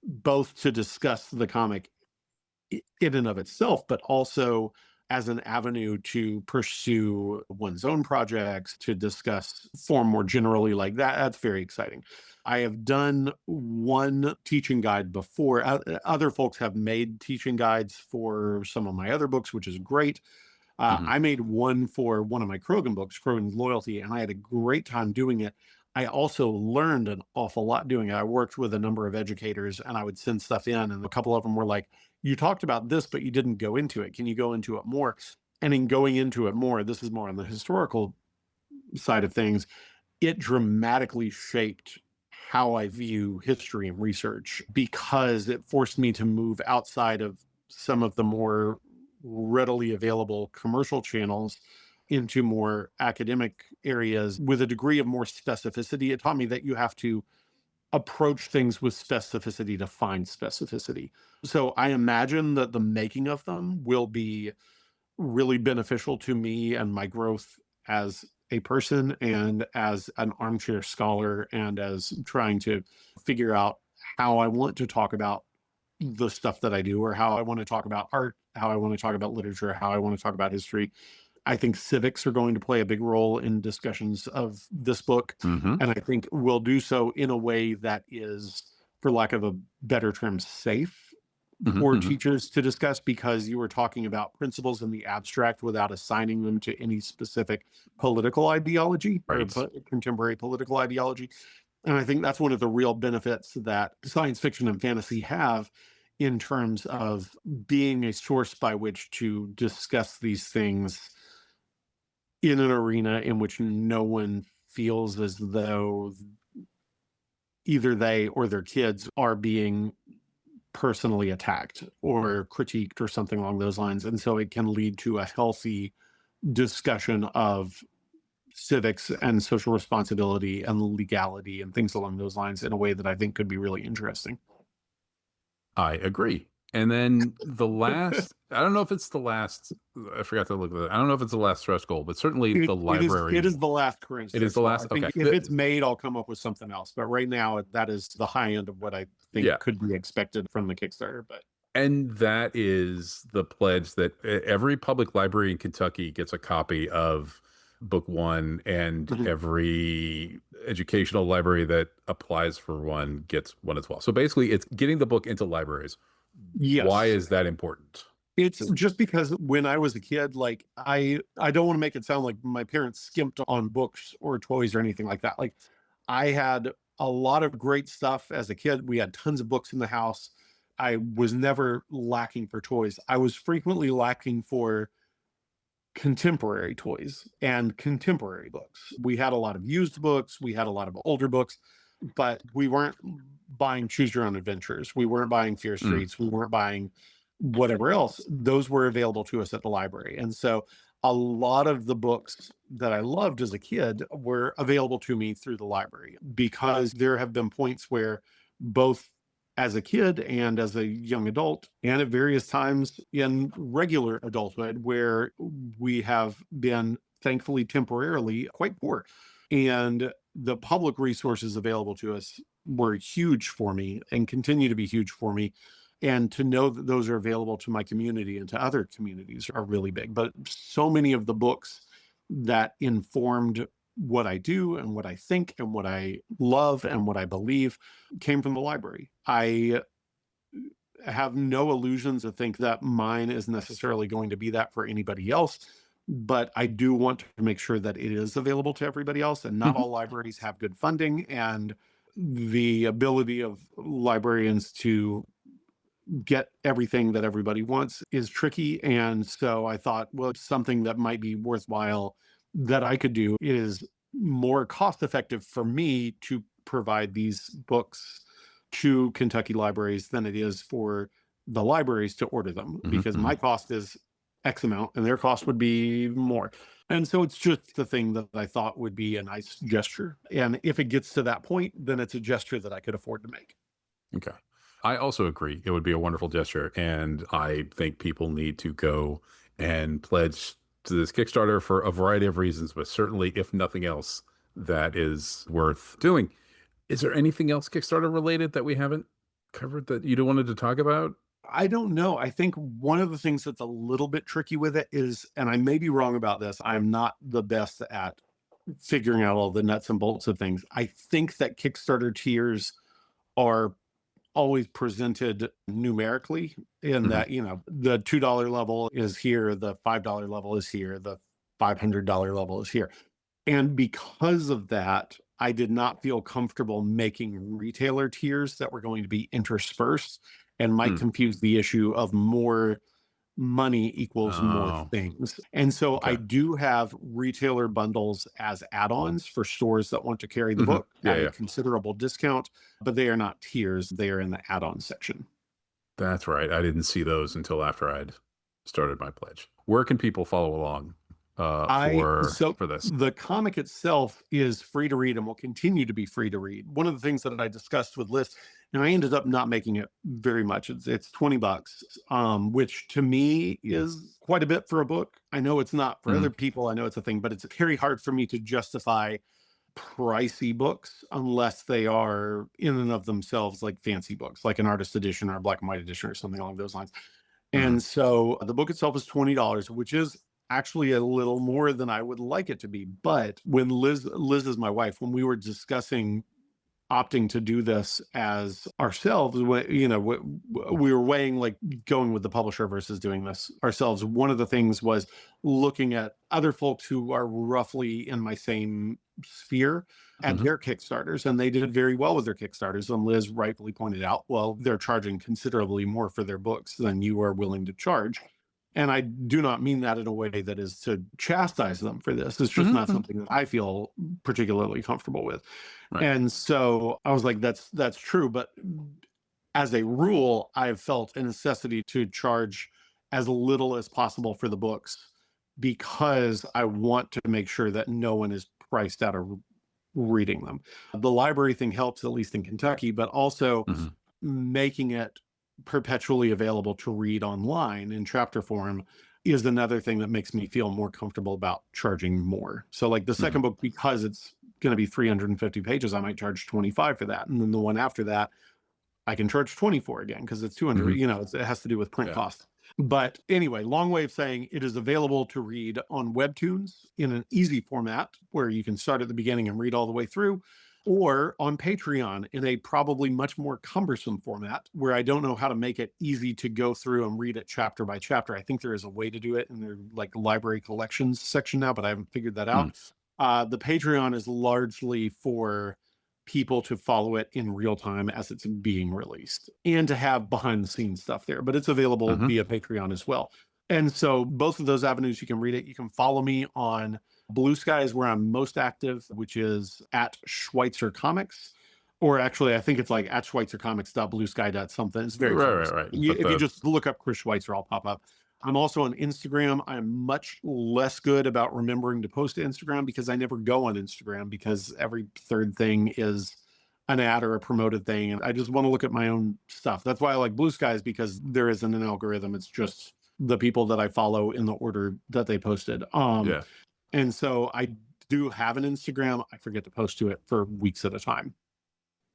both to discuss the comic in and of itself, but also as an avenue to pursue one's own projects, to discuss form more generally like that. That's very exciting. I have done one teaching guide before. Other folks have made teaching guides for some of my other books, which is great. I made one for one of my CROGAN books, CROGAN's Loyalty, and I had a great time doing it. I also learned an awful lot doing it. I worked with a number of educators, and I would send stuff in, and a couple of them were like, you talked about this, but you didn't go into it. Can you go into it more? And in going into it more, this is more on the historical side of things, it dramatically shaped how I view history and research, because it forced me to move outside of some of the more readily available commercial channels into more academic areas with a degree of more specificity. It taught me that you have to approach things with specificity to find specificity. So I imagine that the making of them will be really beneficial to me and my growth as a person and as an armchair scholar, and as trying to figure out how I want to talk about the stuff that I do, or how I want to talk about art, how I want to talk about literature, how I want to talk about history. I think civics are going to play a big role in discussions of this book. And I think we'll do so in a way that is, for lack of a better term, safe for teachers to discuss, because you were talking about principles in the abstract without assigning them to any specific political ideology or contemporary political ideology. And I think that's one of the real benefits that science fiction and fantasy have, in terms of being a source by which to discuss these things in an arena in which no one feels as though either they or their kids are being personally attacked or critiqued or something along those lines. And so it can lead to a healthy discussion of civics and social responsibility and legality and things along those lines in a way that I think could be really interesting. I agree. And then the last, I don't know if it's the last, I forgot to look at it. I don't know if it's the last stretch goal, but certainly the library. It is the last current. It is the last. Okay. If it's made, I'll come up with something else. But right now, that is the high end of what I think could be expected from the Kickstarter. And that is the pledge that every public library in Kentucky gets a copy of book one, and every educational library that applies for one gets one as well. So basically, it's getting the book into libraries. Yes. Why is that important? It's just because when I was a kid, like I don't want to make it sound like my parents skimped on books or toys or anything like that. Like, I had a lot of great stuff as a kid. We had tons of books in the house. I was never lacking for toys. I was frequently lacking for contemporary toys and contemporary books. We had a lot of used books. We had a lot of older books, but we weren't buying Choose Your Own Adventures. We weren't buying Fear Streets. We weren't buying whatever else. Those were available to us at the library. And so a lot of the books that I loved as a kid were available to me through the library, because there have been points where, both as a kid and as a young adult, and at various times in regular adulthood, where we have been, thankfully, temporarily quite poor. And the public resources available to us were huge for me and continue to be huge for me. And to know that those are available to my community and to other communities are really big. But so many of the books that informed what I do and what I think and what I love and what I believe came from the library. I have no illusions to think that mine is necessarily going to be that for anybody else, but I do want to make sure that it is available to everybody else. And not all libraries have good funding, and the ability of librarians to get everything that everybody wants is tricky. And so I thought, well, something that might be worthwhile that I could do is more cost effective for me to provide these books to Kentucky libraries than it is for the libraries to order them, because my cost is X amount and their cost would be more. And so it's just the thing that I thought would be a nice gesture. And if it gets to that point, then it's a gesture that I could afford to make. Okay. I also agree. It would be a wonderful gesture. And I think people need to go and pledge to this Kickstarter for a variety of reasons, but certainly, if nothing else, that is worth doing. Is there anything else Kickstarter related that we haven't covered that you wanted to talk about? I don't know. I think one of the things that's a little bit tricky with it is, and I may be wrong about this, I'm not the best at figuring out all the nuts and bolts of things. I think that Kickstarter tiers are always presented numerically in that, the $2 level is here, the $5 level is here, the $500 level is here. And because of that, I did not feel comfortable making retailer tiers that were going to be interspersed and might confuse the issue of more money equals more things. And so I do have retailer bundles as add-ons for stores that want to carry the book at a considerable discount, but they are not tiers. They are in the add-on section. That's right. I didn't see those until after I'd started my pledge. Where can people follow along for this? The comic itself is free to read and will continue to be free to read. One of the things that I discussed with Liz, and I ended up not making it very much. It's $20, which to me is quite a bit for a book. I know it's not for other people. I know it's a thing, but it's very hard for me to justify pricey books unless they are in and of themselves like fancy books, like an artist edition or a black and white edition or something along those lines. And so the book itself is $20, which is actually a little more than I would like it to be. But when Liz is my wife, when we were discussing opting to do this as ourselves, we were weighing like going with the publisher versus doing this ourselves. One of the things was looking at other folks who are roughly in my same sphere at their Kickstarters, and they did very well with their Kickstarters. And Liz rightfully pointed out, well, they're charging considerably more for their books than you are willing to charge. And I do not mean that in a way that is to chastise them for this. It's just not something that I feel particularly comfortable with. Right. And so I was like, that's true. But as a rule, I've felt a necessity to charge as little as possible for the books because I want to make sure that no one is priced out of reading them. The library thing helps, at least in Kentucky, but also making it perpetually available to read online in chapter form is another thing that makes me feel more comfortable about charging more. So like the second book, because it's going to be 350 pages, I might charge 25 for that. And then the one after that, I can charge 24 again because it's 200, it has to do with print costs. But anyway, long way of saying it is available to read on Webtoons in an easy format where you can start at the beginning and read all the way through, or on Patreon in a probably much more cumbersome format where I don't know how to make it easy to go through and read it chapter by chapter. I think there is a way to do it in their like library collections section now, but I haven't figured that out. The Patreon is largely for people to follow it in real time as it's being released and to have behind the scenes stuff there, but it's available via Patreon as well. And so both of those avenues, you can read it. You can follow me on Blue Sky is where I'm most active, which is at Schweizer Comics, or actually I think it's like at schweizercomics.bluesky.something. It's very close. Right. If you just look up Chris Schweizer, I'll pop up. I'm also on Instagram. I'm much less good about remembering to post to Instagram because I never go on Instagram because every third thing is an ad or a promoted thing. And I just want to look at my own stuff. That's why I like Blue Skies, because there isn't an algorithm. It's just the people that I follow in the order that they posted. And so I do have an Instagram. I forget to post to it for weeks at a time.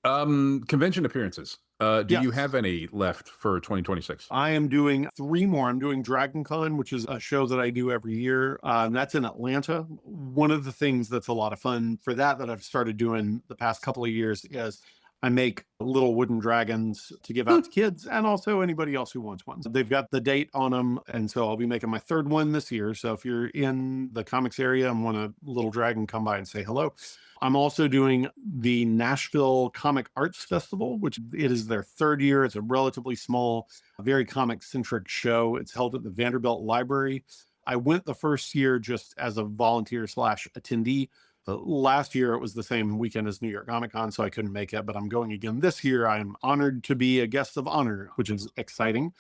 Convention appearances. Do you have any left for 2026? I am doing 3 more. I'm doing Dragon Con, which is a show that I do every year. And that's in Atlanta. One of the things that's a lot of fun for that I've started doing the past couple of years is I make little wooden dragons to give out to kids and also anybody else who wants one. They've got the date on them. And so I'll be making my 3rd one this year. So if you're in the comics area and want a little dragon, come by and say hello. I'm also doing the Nashville Comic Arts Festival, which it is their 3rd year. It's a relatively small, very comic-centric show. It's held at the Vanderbilt Library. I went the first year just as a volunteer / attendee. Last year, it was the same weekend as New York Comic Con, so I couldn't make it, but I'm going again this year. I'm honored to be a guest of honor, which is exciting.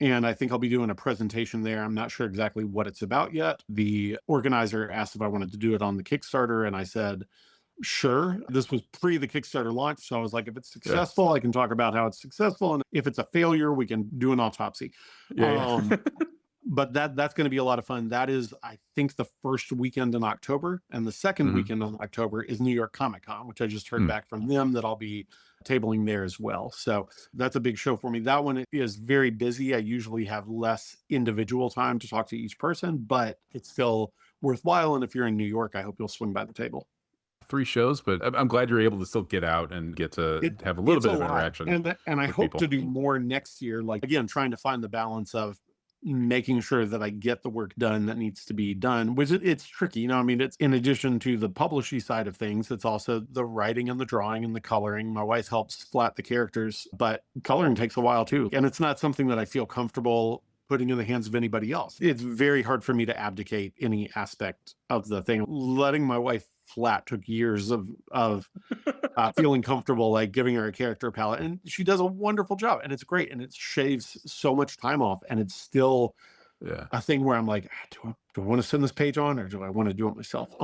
And I think I'll be doing a presentation there. I'm not sure exactly what it's about yet. The organizer asked if I wanted to do it on the Kickstarter, and I said, sure. This was pre the Kickstarter launch. So I was like, if it's successful, I can talk about how it's successful. And if it's a failure, we can do an autopsy. But that's going to be a lot of fun. That is, I think, the first weekend in October. And the second weekend in October is New York Comic Con, which I just heard back from them that I'll be tabling there as well. So that's a big show for me. That one is very busy. I usually have less individual time to talk to each person, but it's still worthwhile. And if you're in New York, I hope you'll swing by the table. 3 shows, but I'm glad you're able to still get out and get to have a little bit of interaction. And I hope to do more next year. Like, again, trying to find the balance of making sure that I get the work done that needs to be done, which it's tricky. You know, I mean, it's in addition to the publishing side of things, it's also the writing and the drawing and the coloring. My wife helps flat the characters, but coloring takes a while too. And it's not something that I feel comfortable putting in the hands of anybody else. It's very hard for me to abdicate any aspect of the thing. Letting my wife flat took years of feeling comfortable, like giving her a character palette, and she does a wonderful job, and it's great, and it shaves so much time off, and it's still a thing where I'm like, do I want to send this page on, or do I want to do it myself?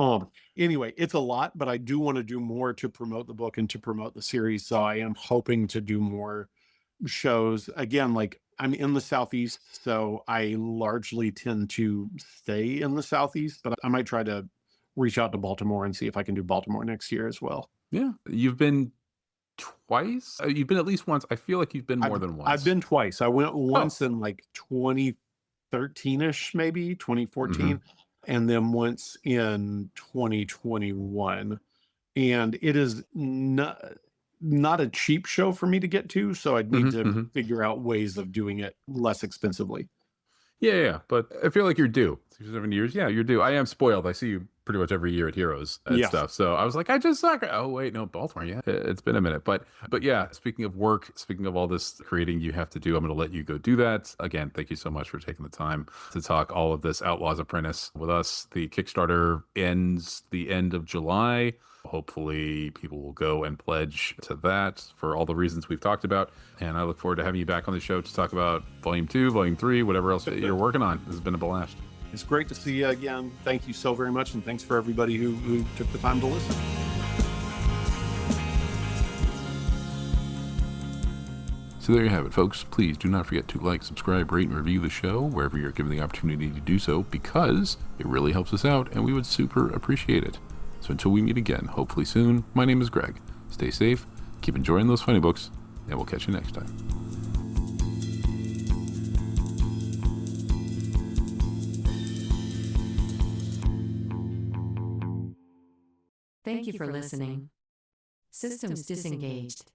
Anyway, it's a lot, but I do want to do more to promote the book and to promote the series. So I am hoping to do more shows. Again, like, I'm in the Southeast, so I largely tend to stay in the Southeast, but I might try to reach out to Baltimore and see if I can do Baltimore next year as well. Yeah. You've been twice? You've been at least once. I feel like you've been more than once. I've been twice. I went once in like 2013-ish, maybe 2014, and then once in 2021. And it is not a cheap show for me to get to, so I'd need to figure out ways of doing it less expensively. Yeah, but I feel like you're due. 7 years, yeah, you're due. I am spoiled. I see you pretty much every year at Heroes and stuff. So I was like, I just suck. Oh wait, no, Baltimore. Yeah, it's been a minute, but yeah. Speaking of work, speaking of all this creating you have to do, I'm going to let you go do that. Again, thank you so much for taking the time to talk all of this Outlaws Apprentice with us. The Kickstarter ends the end of July. Hopefully people will go and pledge to that for all the reasons we've talked about. And I look forward to having you back on the show to talk about Volume 2, Volume 3, whatever else you're working on. This has been a blast. It's great to see you again. Thank you so very much. And thanks for everybody who took the time to listen. So there you have it, folks. Please do not forget to like, subscribe, rate, and review the show wherever you're given the opportunity to do so, because it really helps us out and we would super appreciate it. So until we meet again, hopefully soon, my name is Greg. Stay safe, keep enjoying those funny books, and we'll catch you next time. Thank you for listening. Systems disengaged.